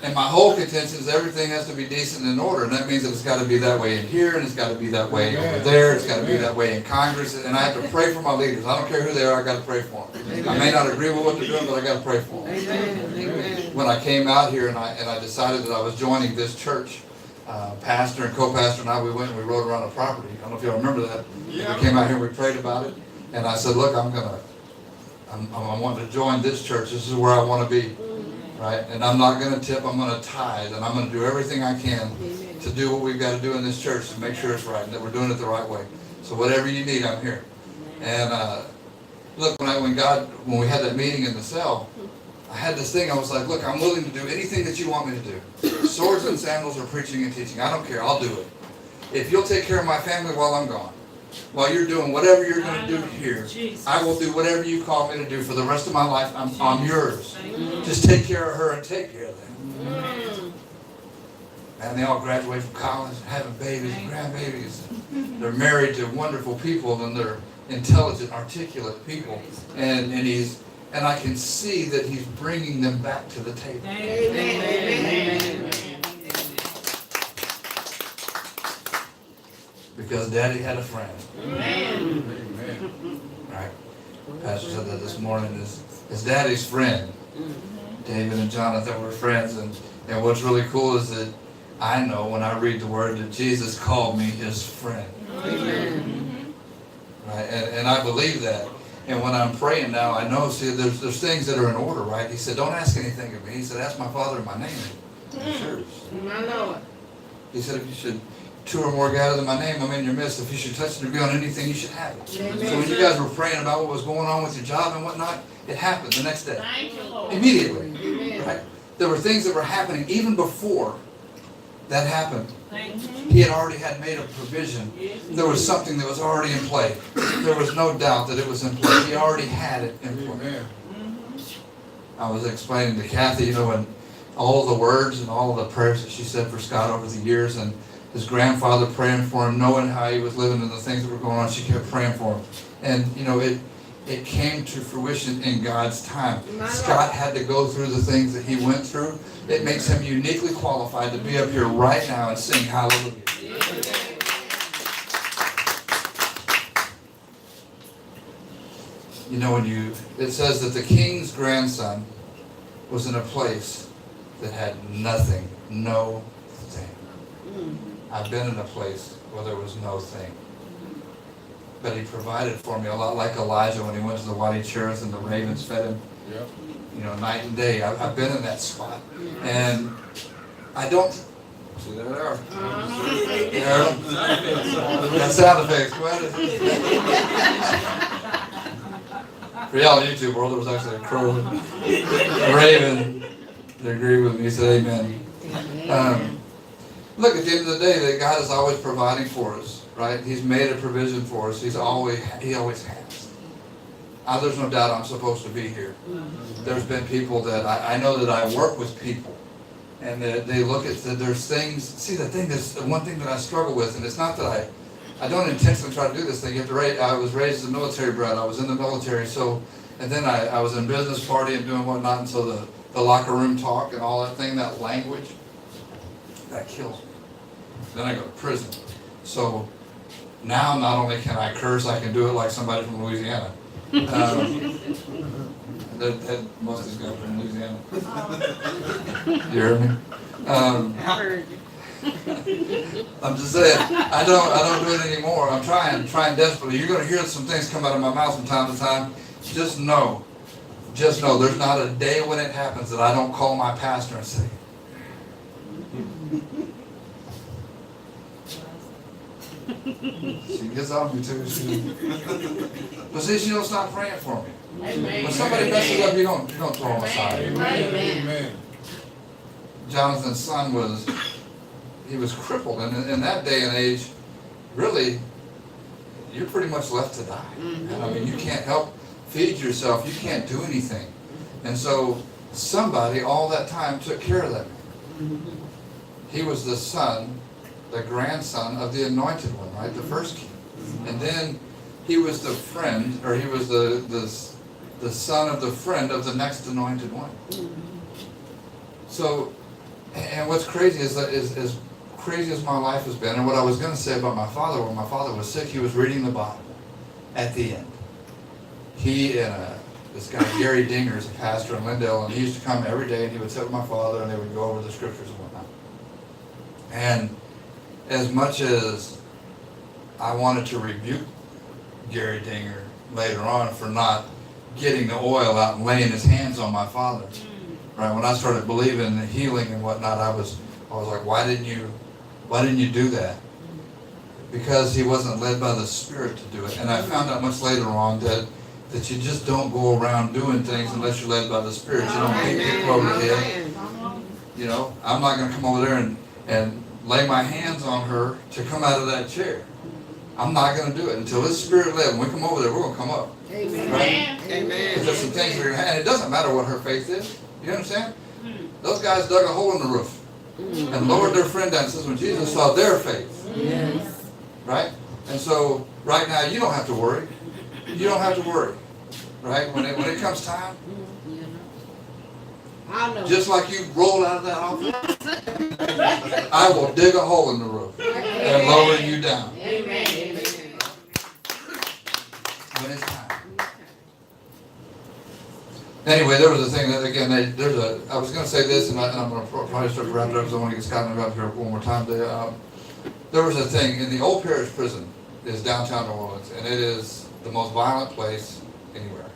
And my whole contention is everything has to be decent and in order, and that means that it's got to be that way in here, and it's got to be that way over there, it's got to be that way in Congress, and I have to pray for my leaders. I don't care who they are, I got to pray for them. I may not agree with what they're doing, but I got to pray for them. Amen. When I came out here and I decided that I was joining this church, pastor and co-pastor and I, we went and we rode around the property. I don't know if y'all remember that. Yeah. We came out here and we prayed about it, and I said, look, I want to join this church. This is where I want to be. Right? And I'm not going to tip, I'm going to tithe, and I'm going to do everything I can to do what we've got to do in this church to make sure it's right and that we're doing it the right way. So whatever you need, I'm here. And look, when we had that meeting in the cell, I had this thing, I was like, look, I'm willing to do anything that you want me to do. Swords and sandals or preaching and teaching, I don't care, I'll do it. If you'll take care of my family while I'm gone, while you're doing whatever you're going to do here, I will do whatever you call me to do for the rest of my life. I'm yours. Just take care of her and take care of them. And they all graduate from college and having babies and grandbabies. They're married to wonderful people and they're intelligent, articulate people. And I can see that he's bringing them back to the table. Amen. Because Daddy had a friend. Amen. Right? Pastor said that this morning. His daddy's friend. David and Jonathan were friends. And what's really cool is that I know when I read the word that Jesus called me his friend. Amen. Right? And I believe that. And when I'm praying now, I know, see, there's things that are in order, right? He said, don't ask anything of me. He said, ask my Father in my name. Sure. My Lord. He said, if you should 2 or more gather in my name, I'm in your midst. If you should touch and agree on anything, you should have it. Amen. So when you guys were praying about what was going on with your job and whatnot, it happened the next day. Thank you, Lord. Immediately. Amen. Right? There were things that were happening even before that happened. Thank you. He had already had made a provision. There was something that was already in play. There was no doubt that it was in play. He already had it in play. Amen. I was explaining to Kathy, and all the words and all the prayers that she said for Scott over the years, and his grandfather praying for him, knowing how he was living and the things that were going on, she kept praying for him. And, it came to fruition in God's time. Scott had to go through the things that he went through. It makes him uniquely qualified to be up here right now and sing hallelujah. It says that the king's grandson was in a place that had nothing, no thing. I've been in a place where there was no thing. But he provided for me a lot like Elijah when he went to the Wadi Cherith and the ravens fed him. Yep. Night and day. I've been in that spot. And I don't... See, there they are. You heard them? That sound effects. Go ahead. For y'all in YouTube world, there was actually a crow, a raven. They agree with me. He said amen. Look, at the end of the day, that God is always providing for us, right? He's made a provision for us. He always has. There's no doubt I'm supposed to be here. There's been people that I know that I work with people, and they look at there's things. See, the one thing that I struggle with, and it's not that I don't intentionally try to do this thing. You have to I was raised as a military brat. I was in the military, and then I was in business party and doing whatnot, and so the locker room talk and all that thing, that language, that kills me. Then I go to prison. So now not only can I curse, I can do it like somebody from Louisiana. Most of these guys from Louisiana. You heard me? I'm just saying, I don't do it anymore. I'm trying desperately. You're going to hear some things come out of my mouth from time to time. Just know, there's not a day when it happens that I don't call my pastor and say, she gets on me too. But see, she don't stop praying for me. Amen. When somebody messes up, you don't throw them aside. Amen. Jonathan's son was crippled, and in that day and age, really, you're pretty much left to die. And you can't help feed yourself. You can't do anything. And so somebody all that time took care of that man. He was the grandson of the anointed one, right? The first king. And then he was the friend, or he was the son of the friend of the next anointed one. So, and what's crazy is that as crazy as my life has been, and what I was going to say about my father, when my father was sick, he was reading the Bible at the end. He and this guy, Gary Dinger, is a pastor in Lindale, and he used to come every day, and he would sit with my father, and they would go over the scriptures and whatnot. And as much as I wanted to rebuke Gary Dinger later on for not getting the oil out and laying his hands on my father, right? When I started believing in the healing and whatnot, I was like, why didn't you do that? Because he wasn't led by the Spirit to do it. And I found out much later on that you just don't go around doing things unless you're led by the Spirit. You don't beat people over the head. I'm not going to come over there and lay my hands on her to come out of that chair. I'm not going to do it until His Spirit led. When we come over there, we're going to come up. Amen. Right? Amen. Because there's some things that are, and it doesn't matter what her faith is. You understand? Those guys dug a hole in the roof. and lowered their friend down. It says when Jesus saw their faith, Yes. right? And so right now you don't have to worry. You don't have to worry, right? When it comes time, I know. just like you roll out of that office, I will dig a hole in the roof and lower you down Amen. Amen. when it's time. Anyway, there was a thing that, again, I was going to say this, and I'm going to probably start to wrap it up because I want to get Scott and up here one more time. There was a thing in the Old Parish Prison is downtown New Orleans, and it is the most violent place anywhere.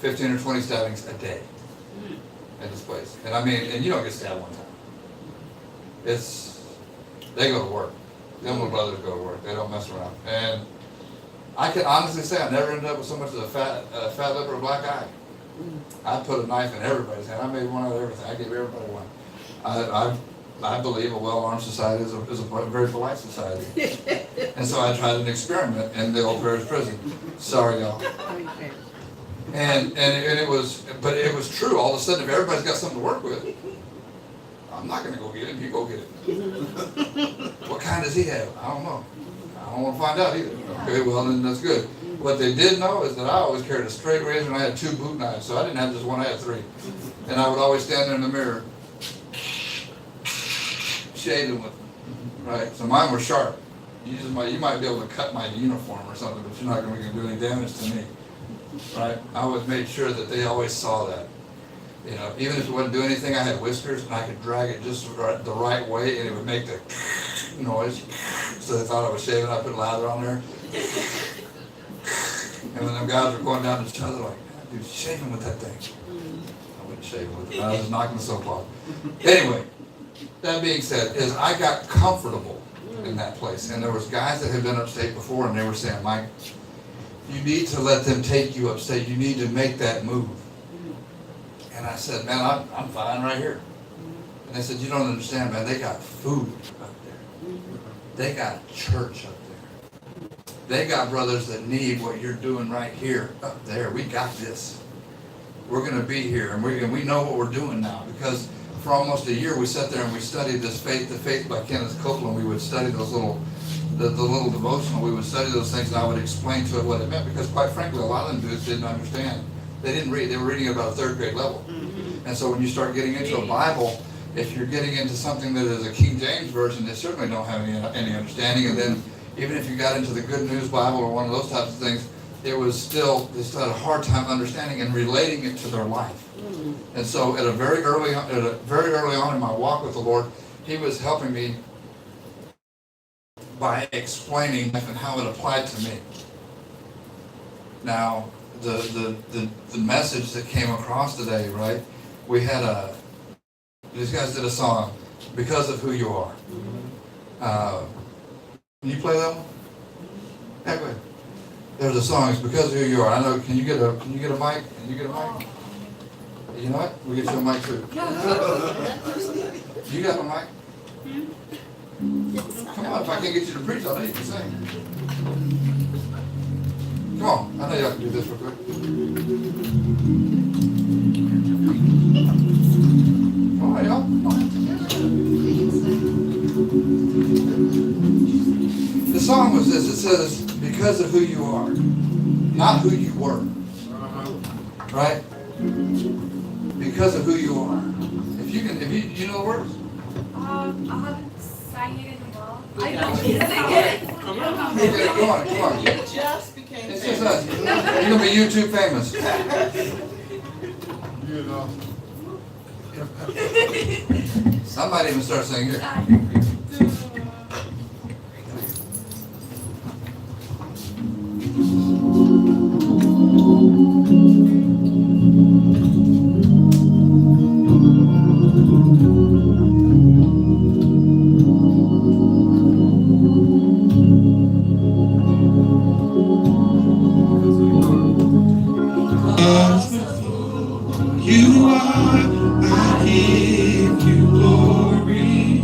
15 or 20 stabbings a day at this place. And I mean, and you don't get stabbed one time. They go to work. Them little brothers go to work. They don't mess around. And I can honestly say I never ended up with so much as a fat lip or a black eye. I put a knife in everybody's hand. I made one out of everything. I gave everybody one. I believe a well-armed society is a very polite society. And so I tried an experiment in the Old Parish Prison. Sorry, y'all. And it was true. All of a sudden, if everybody's got something to work with, I'm not going to go get it. You go get it. What kind does he have? I don't know. I don't want to find out either. Okay, well, then that's good. What they did know is that I always carried a straight razor and I had 2 boot knives. So I didn't have just one, I had 3. And I would always stand there in the mirror, shading with them. Right? So mine were sharp. You might be able to cut my uniform or something, but you're not going to do any damage to me. Right? I always made sure that they always saw that. You know, even if it wouldn't do anything, I had whiskers and I could drag it just the right way and it would make the noise. So they thought I was shaving. I put lather on there. And when them guys were going down to each other, like, dude, shaving with that thing. I wouldn't shave with it. I was just knocking the soap off. Anyway, that being said, is I got comfortable in that place. And there was guys that had been upstate before and they were saying, Mike, you need to let them take you upstate. You need to make that move. And I said, man, I'm fine right here. And they said, you don't understand, man. They got food up there. They got church up there. They got brothers that need what you're doing right here up there. We got this. We're going to be here. And we know what we're doing now. Because for almost a year, we sat there and we studied this Faith to Faith by Kenneth Copeland. We would study those the little devotional. We would study those things and I would explain to it what it meant. Because quite frankly, a lot of them dudes didn't understand. They didn't read. They were reading at about a 3rd grade level. And so when you start getting into a Bible, if you're getting into something that is a King James version, they certainly don't have any understanding. And then even if you got into the Good News Bible or one of those types of things, they still had a hard time understanding and relating it to their life. And so at a very early on in my walk with the Lord, He was helping me by explaining life and how it applied to me. Now, the message that came across today, right? We had these guys did a song, Because of Who You Are. Can you play that one? Yeah, go ahead. There's a song, it's Because of Who You Are. I know, can you get a mic? Can you get a mic? You know what? We'll get you a mic too. You got a mic? Come on, if I can't get you to preach, I'll let you can sing. Come on, I know y'all can do this real quick. Come on, y'all. Come on. The song was this. It says, because of who you are, not who you were. Right? Because of who you are. If you know the words? I haven't sang it in a while. I know. don't sing it. Come on. It just became. It's just us. You're going to be YouTube famous. You know. Somebody even start singing it. You are, I give you glory.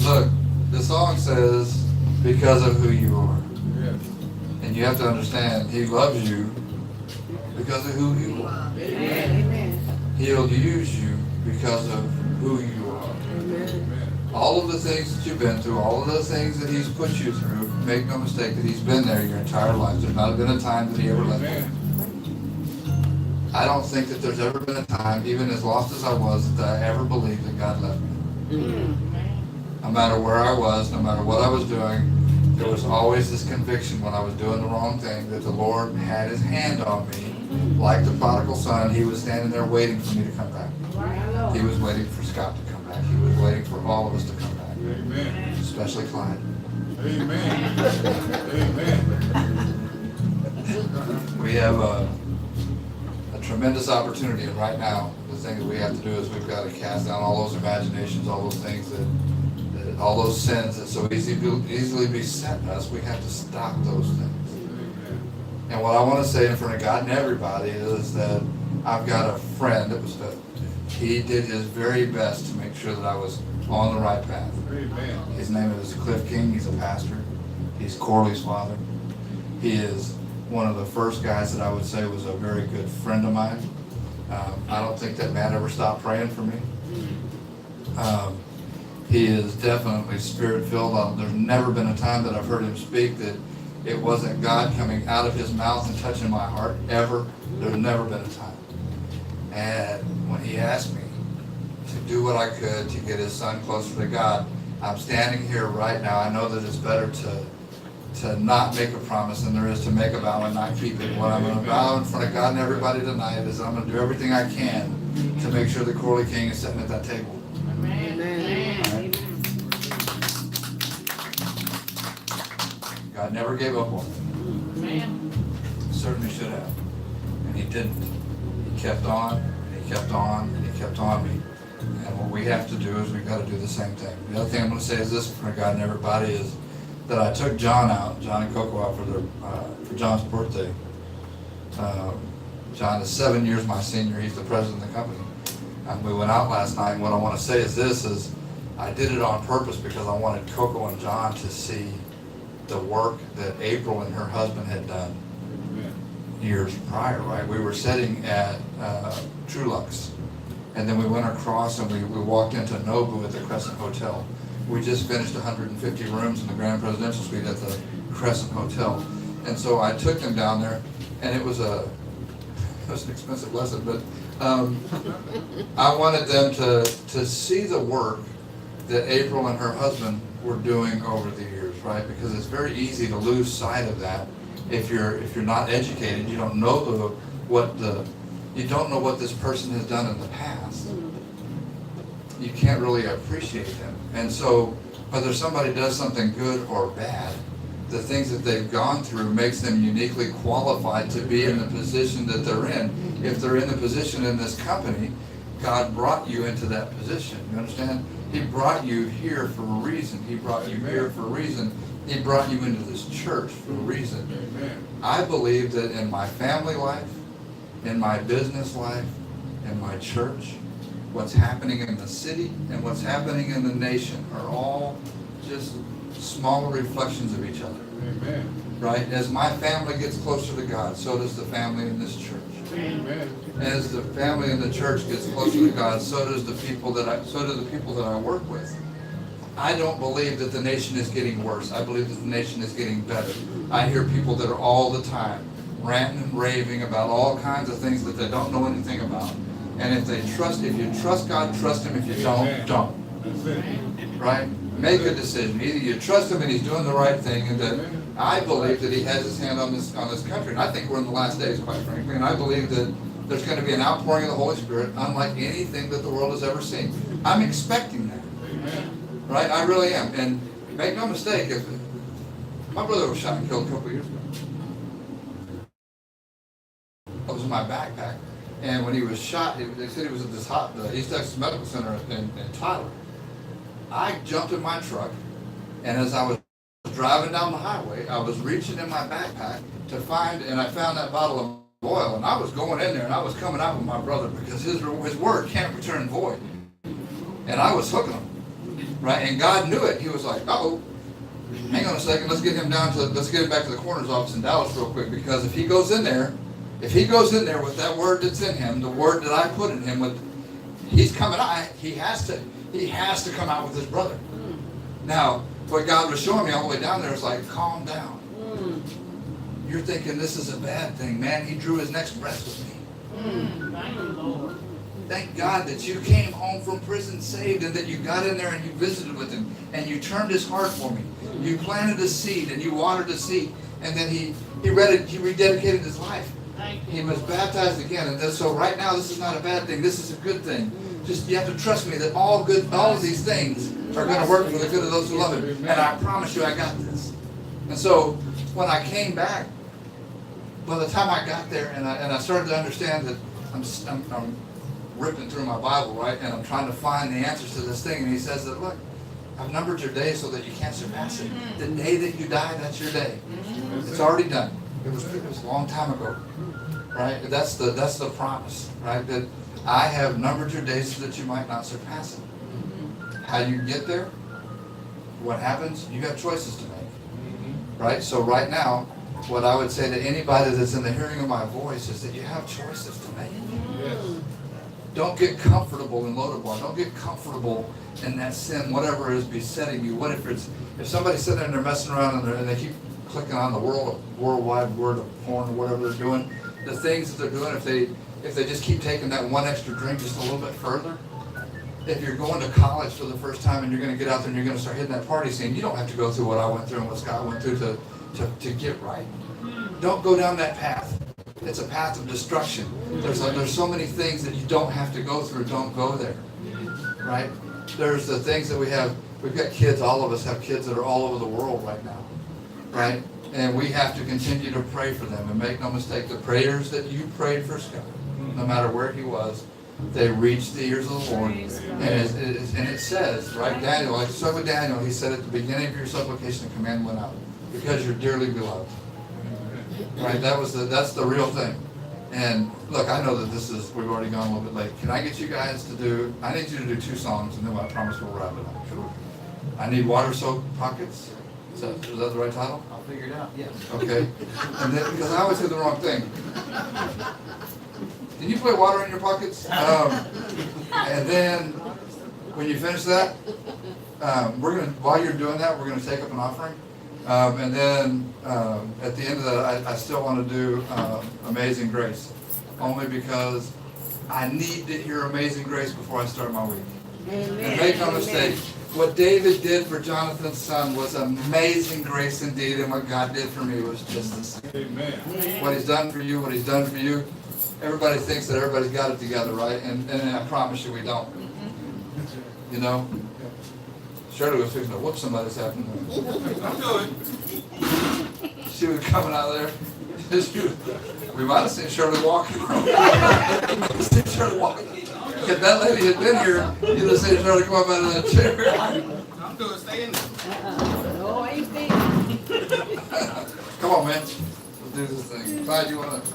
Look, the song says, because of who you are. Yes. And you have to understand, he loves you because of who you are. He'll use you because of who you are. All of the things that you've been through, all of the things that he's put you through, make no mistake that he's been there your entire life. There's not been a time that he ever left you. Amen. I don't think that there's ever been a time, even as lost as I was, that I ever believed that God left me. No matter where I was, no matter what I was doing, there was always this conviction when I was doing the wrong thing that the Lord had his hand on me. Like the prodigal son, he was standing there waiting for me to come back. He was waiting for Scott to come back. He was waiting for all of us to come back, Amen. especially Clyde. Amen. Amen. We have a tremendous opportunity, and right now, the thing that we have to do is we've got to cast down all those imaginations, all those things that all those sins that so easily beset us. We have to stop those things. Amen. And what I want to say in front of God and everybody is that I've got a friend he did his very best to make sure that I was on the right path. Amen. His name is Cliff King. He's a pastor. He's Corley's father. He is one of the first guys that I would say was a very good friend of mine. I don't think that man ever stopped praying for me. He is definitely spirit-filled. There's never been a time that I've heard him speak that it wasn't God coming out of his mouth and touching my heart, ever. There's never been a time. And when he asked me to do what I could to get his son closer to God, I'm standing here right now. I know that it's better to not make a promise than there is to make a vow and not keep it. What I'm going to vow in front of God and everybody tonight is I'm going to do everything I can to make sure that Corley King is sitting at that table. God never gave up on me. Certainly should have. And he didn't. He kept on, and he kept on, and he kept on me. And what we have to do is we've got to do the same thing. The other thing I'm going to say is this for God and everybody is that I took John and Coco out for John's birthday. John is 7 years my senior. He's the president of the company. And we went out last night, and what I want to say is this, is I did it on purpose because I wanted Coco and John to see the work that April and her husband had done years prior, right? We were sitting at Trulux, and then we went across and we walked into Nobu at the Crescent Hotel. We just finished 150 rooms in the Grand Presidential Suite at the Crescent Hotel. And so I took them down there, and it was an expensive lesson, but I wanted them to see the work that April and her husband were doing over the years, right? Because it's very easy to lose sight of that if you're not educated. You don't know what this person has done in the past. You can't really appreciate them. And so whether somebody does something good or bad, the things that they've gone through makes them uniquely qualified to be in the position that they're in. If they're in the position in this company, God brought you into that position. You understand? He brought you here for a reason. He brought you here for a reason. He brought you into this church for a reason. Amen. I believe that in my family life, in my business life, in my church, what's happening in the city and what's happening in the nation are all just smaller reflections of each other. Amen. Right? As my family gets closer to God, so does the family in this church. Amen. As the family in the church gets closer to God, so do the people that I work with. I don't believe that the nation is getting worse. I believe that the nation is getting better. I hear people that are all the time ranting and raving about all kinds of things that they don't know anything about. And if you trust God, trust Him. If you don't. That's it. Right? Make a decision. Either you trust Him and He's doing the right thing, and that I believe that He has His hand on this country. And I think we're in the last days, quite frankly. And I believe that there's going to be an outpouring of the Holy Spirit unlike anything that the world has ever seen. I'm expecting that. Amen. Right? I really am. And make no mistake, if my brother was shot and killed a couple of years ago. That was in my backpack. And when he was shot, they said he was at the East Texas Medical Center in Tyler. I jumped in my truck, and as I was driving down the highway, I was reaching in my backpack to find, and I found that bottle of oil, and I was going in there, and I was coming out with my brother because his word can't return void. And I was hooking him, right? And God knew it. He was like, "Uh-oh, hang on a second. Let's get him back to the coroner's office in Dallas real quick, because if he goes in there with that word that's in him, the word that I put in him, he's coming out. He has to come out with his brother." Now, what God was showing me all the way down there is like, calm down. You're thinking this is a bad thing, man. He drew his next breath with me. Thank you, Lord. Thank God that you came home from prison saved, and that you got in there and you visited with him and you turned his heart for me. You planted a seed and you watered a seed, and then he rededicated his life. Thank you. He was baptized again, and so right now this is not a bad thing. This is a good thing. Just you have to trust me that all of these things are going to work for the good of those who love him. And I promise you, I got this. And so when I came back, by the time I got there and I started to understand that I'm ripping through my Bible, right, and I'm trying to find the answers to this thing, and he says that, look, I've numbered your days so that you can't surpass it. The day that you die, that's your day. It's already done. It was a long time ago, right? That's the promise, right? That I have numbered your days so that you might not surpass it. How you get there, what happens, you got choices to make, right? So right now, what I would say to anybody that's in the hearing of my voice is that you have choices to make. Yes. Don't get comfortable in Lodabar. Don't get comfortable in that sin, whatever is besetting you. What if somebody's sitting there and they're messing around and they keep clicking on the worldwide word of porn or whatever they're doing, the things that they're doing, if they just keep taking that one extra drink just a little bit further, if you're going to college for the first time and you're going to get out there and you're going to start hitting that party scene, you don't have to go through what I went through and what Scott went through to get right. Don't go down that path. It's a path of destruction. There's so many things that you don't have to go through. Don't go there, right? There's the things that we have. We've got kids. All of us have kids that are all over the world right now, right? And we have to continue to pray for them. And make no mistake, the prayers that you prayed for Scott, no matter where he was, they reached the ears of the Lord. And it says, right, Daniel, like so with Daniel, he said at the beginning of your supplication, the command went out, because you're dearly beloved. Right, that's the real thing. And look, I know that we've already gone a little bit late. Can I get you guys to I need you to do 2 songs, and then I promise we'll wrap it up. Sure. I need Water Soaked Pockets. Is that the right title? I'll figure it out, yes. Okay. And then, because I always do the wrong thing. Can you play Water in Your Pockets? And then when you finish that, while you're doing that, we're gonna take up an offering. And then at the end of that, I still want to do Amazing Grace, only because I need to hear Amazing Grace before I start my week. Amen. And make no mistake, what David did for Jonathan's son was amazing grace indeed, and what God did for me was just the same. Amen. What he's done for you, everybody thinks that everybody's got it together, right? And I promise you we don't. You know? Shirley was fixing to whoop somebody this afternoon. I'm good. She was coming out of there. We might have seen Shirley walking. Shirley walking. If that lady had been here, you'd have seen Shirley come up out of that chair. I'm good. Stay in there. Oh, ain't big. Come on, man. Let's do this thing. Clyde, you want to?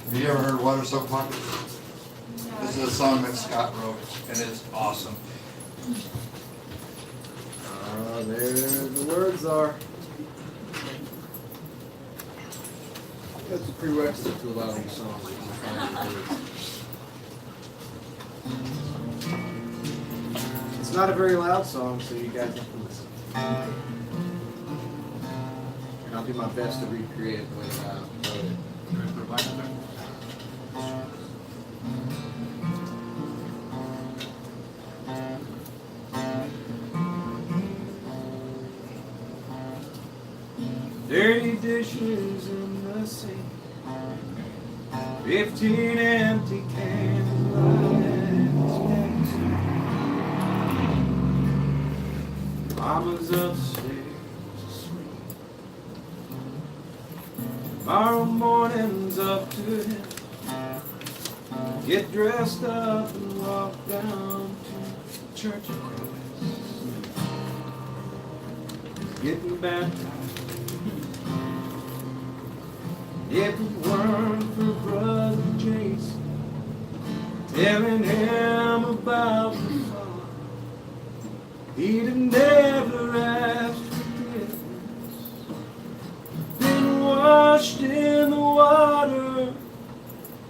Have you ever heard Water Soaked Pockets? This is a song that Scott wrote, and it's awesome. There the words are. That's a prerequisite to a lot of these songs. If you find the words. It's not a very loud song, so you guys have to listen. And I'll do my best to recreate it the way that I wrote it. Dirty dishes in the sink, 15 empty candlelights next to me. Mama's upstairs asleep. Tomorrow morning's up to him. Get dressed up and walk down to Church of Christ. getting baptized. If it weren't for Brother Jason telling him about the Father, he'd have never asked forgiveness. Been washed in the water,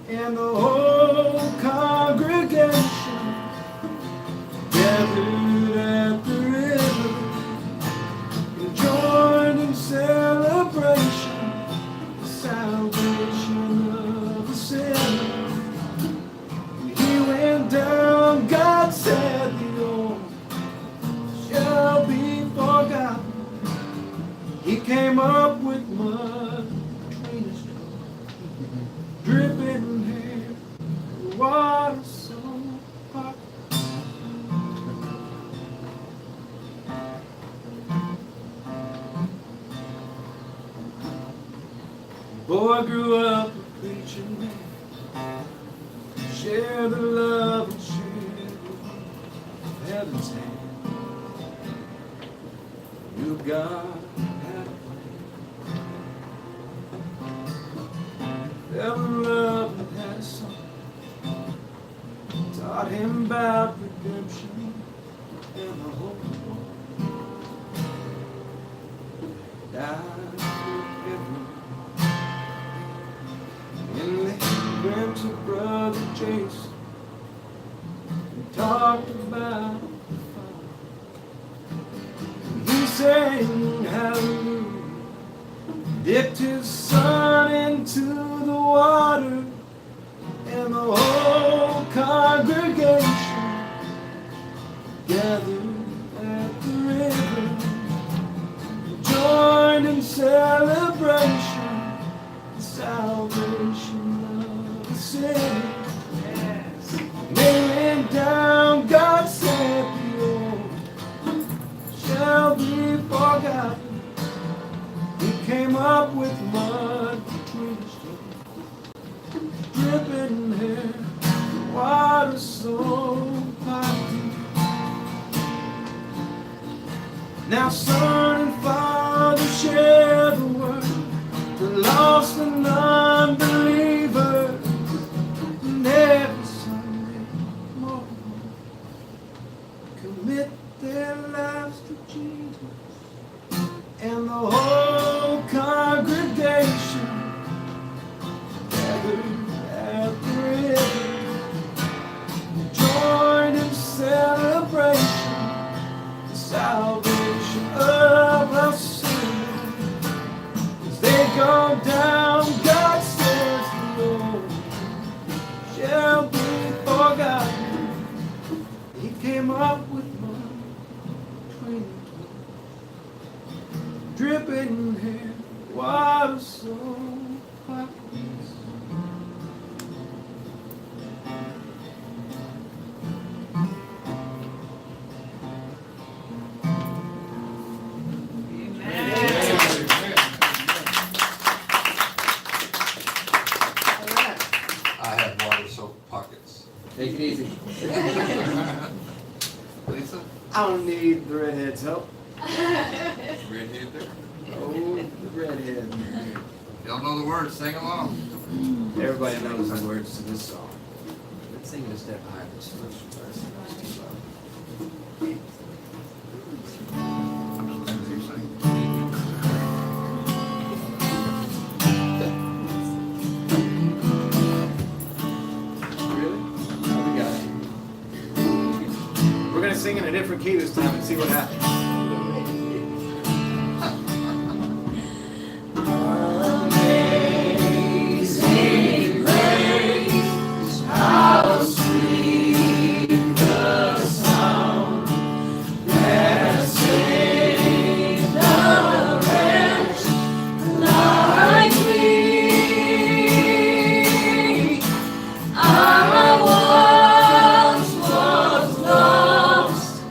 and the whole congregation gathered at the river and joined in celebration, the salvation of the sinner. When he went down, God said the old shall be forgotten. He came up with mud between his toes, dripping hair, water so hot. Boy grew up a preaching man, share the love and share the heaven's hand. Knew God had a plan. Fell in love and had a son. Taught him about redemption and the hope of one. Died for everyone. And they went to Brother Jason and talked about the Father. And he sang hallelujah, dipped his son into the water, and the whole congregation gathered at the river and joined in celebration, the salvation of the sinner. Yes. They went down, God said the old shall be forgotten. He came up with mud between his toes, dripping hair, water so hot. Now son and father share the word, the lost and unbeliever, and every Sunday morning commit their lives to Jesus, and the whole congregation gathered at the river, joined in celebration, the salvation of our sinner. As they go down, God says the Lord shall be forgotten. He came up with mud between his toes, dripping hair, water so hot. I have water soaked pockets. Take it easy. Lisa? I don't need the redhead's help. Redhead there? Oh, the redhead. Y'all know the words, sing along. Everybody knows the words to this song. Let's sing it a step higher. This first verse. Really? Oh, we got it. We're gonna sing in a different key this time and see what happens. Amazing grace, how sweet the sound that saved a wretch like me. I once was lost,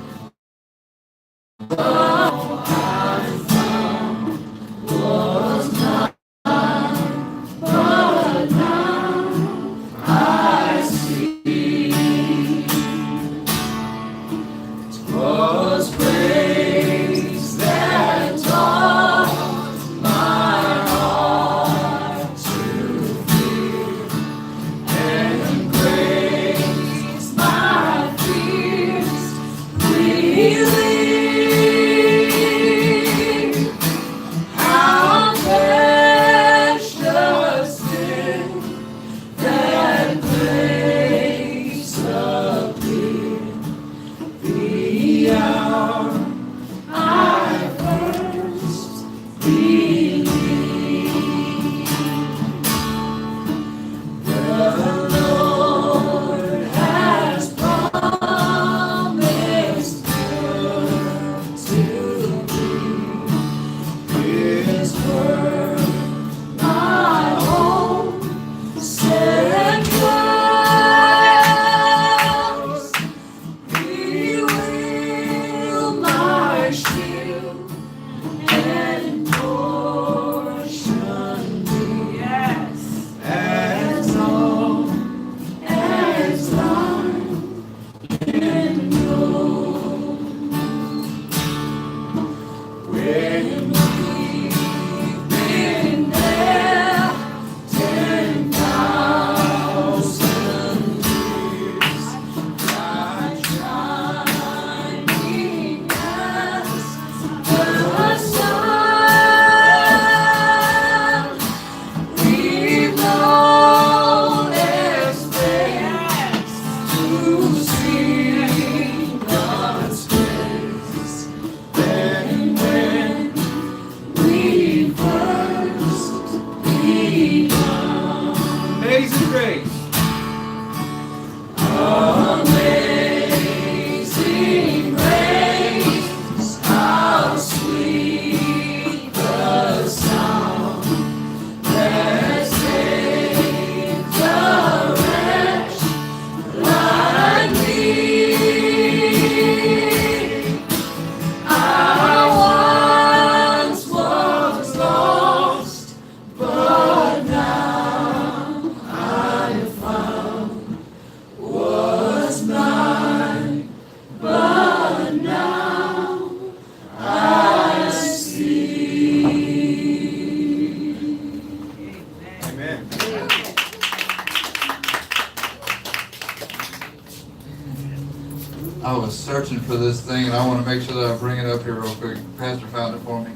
was searching for this thing, and I want to make sure that I bring it up here real quick. Pastor found it for me.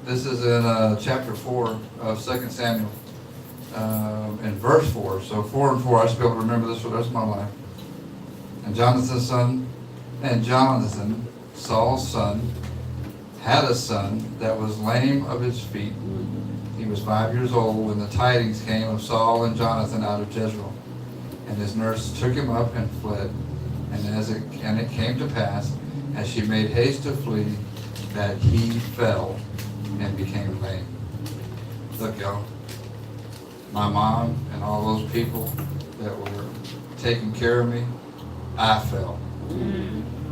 This is in chapter 4 of 2 Samuel, in verse 4. So 4 and 4, I should be able to remember this for the rest of my life. And Jonathan, Saul's son, had a son that was lame of his feet. He was 5 years old when the tidings came of Saul and Jonathan out of Jezreel. And his nurse took him up and fled. And it came to pass, as she made haste to flee, that he fell and became lame. Look, y'all, my mom and all those people that were taking care of me, I fell.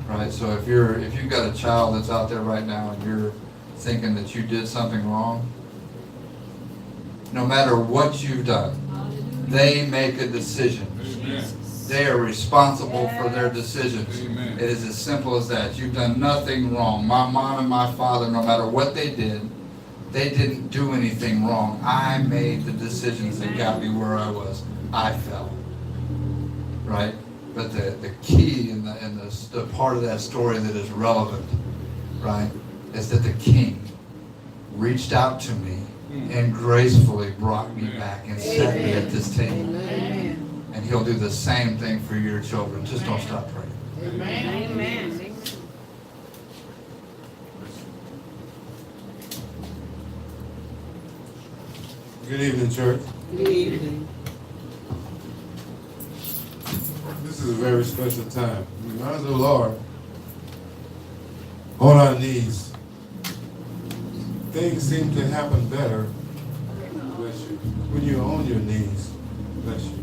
Right? So if you've got a child that's out there right now and you're thinking that you did something wrong, no matter what you've done, they make a decision. They are responsible for their decisions. It is as simple as that. You've done nothing wrong. My mom and my father, no matter what they didn't do anything wrong. I made the decisions that got me where I was. I fell. Right? But the key and the part of that story that is relevant, right, is that the king reached out to me and gracefully brought me back and set me at this table. And he'll do the same thing for your children. Just don't stop praying. Amen. Good evening, church. Good evening. This is a very special time. We honor the Lord on our knees. Things seem to happen better, bless you, when you're on your knees. Bless you.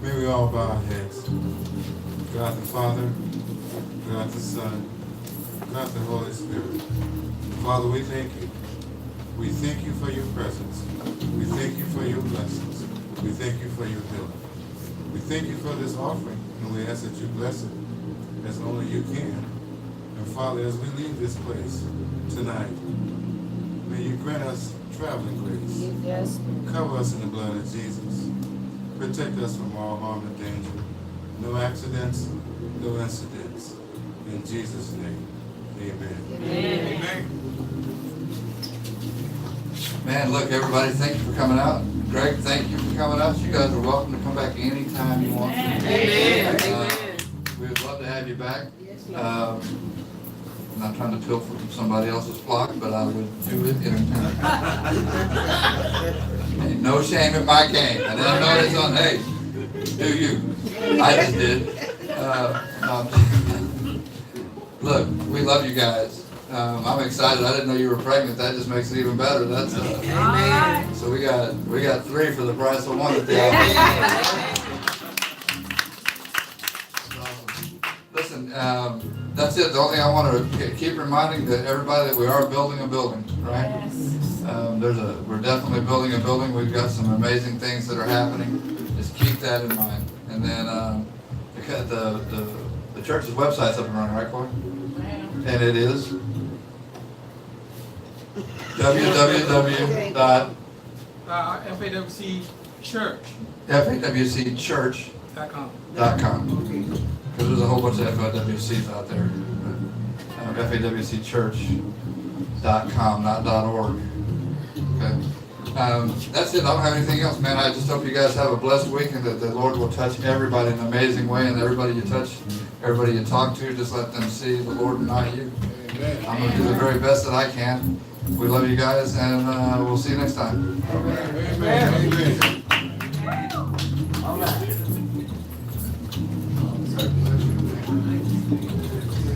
May we all bow our heads. God the Father, God the Son, God the Holy Spirit. Father, we thank you. We thank you for your presence. We thank you for your blessings. We thank you for your healing. We thank you for this offering, and we ask that you bless it as only you can. And Father, as we leave this place tonight, may you grant us traveling grace. Yes. Cover us in the blood of Jesus. Protect us from all harm and danger. No accidents, no incidents. In Jesus' name, amen. Amen. Man, look, everybody, thank you for coming out. Greg, thank you for coming out. You guys are welcome to come back anytime you want to. Amen. We would love to have you back. I'm not trying to pilfer from somebody else's flock, but I would do it anytime. Ain't no shame in my game. I didn't know this on, hey, do you. I just did. Look, we love you guys. I'm excited. I didn't know you were pregnant. That just makes it even better. That's Amen. so we got 3 for the price of 1 at the office. Listen, that's it. The only thing I want to keep reminding that everybody that we are building a building, right? Yes. We're definitely building a building. We've got some amazing things that are happening. Just keep that in mind. And then the church's website's up and running, right, Corey? And it is FAWCchurch.com. FAWCchurch.com. Because there's a whole bunch of FAWCs out there. FAWCchurch.com, not .org. Okay. That's it. I don't have anything else, man. I just hope you guys have a blessed week and that the Lord will touch everybody in an amazing way. And everybody you touch, everybody you talk to, just let them see the Lord and not you. Amen. I'm going to do the very best that I can. We love you guys, and we'll see you next time. Amen. Amen. All right.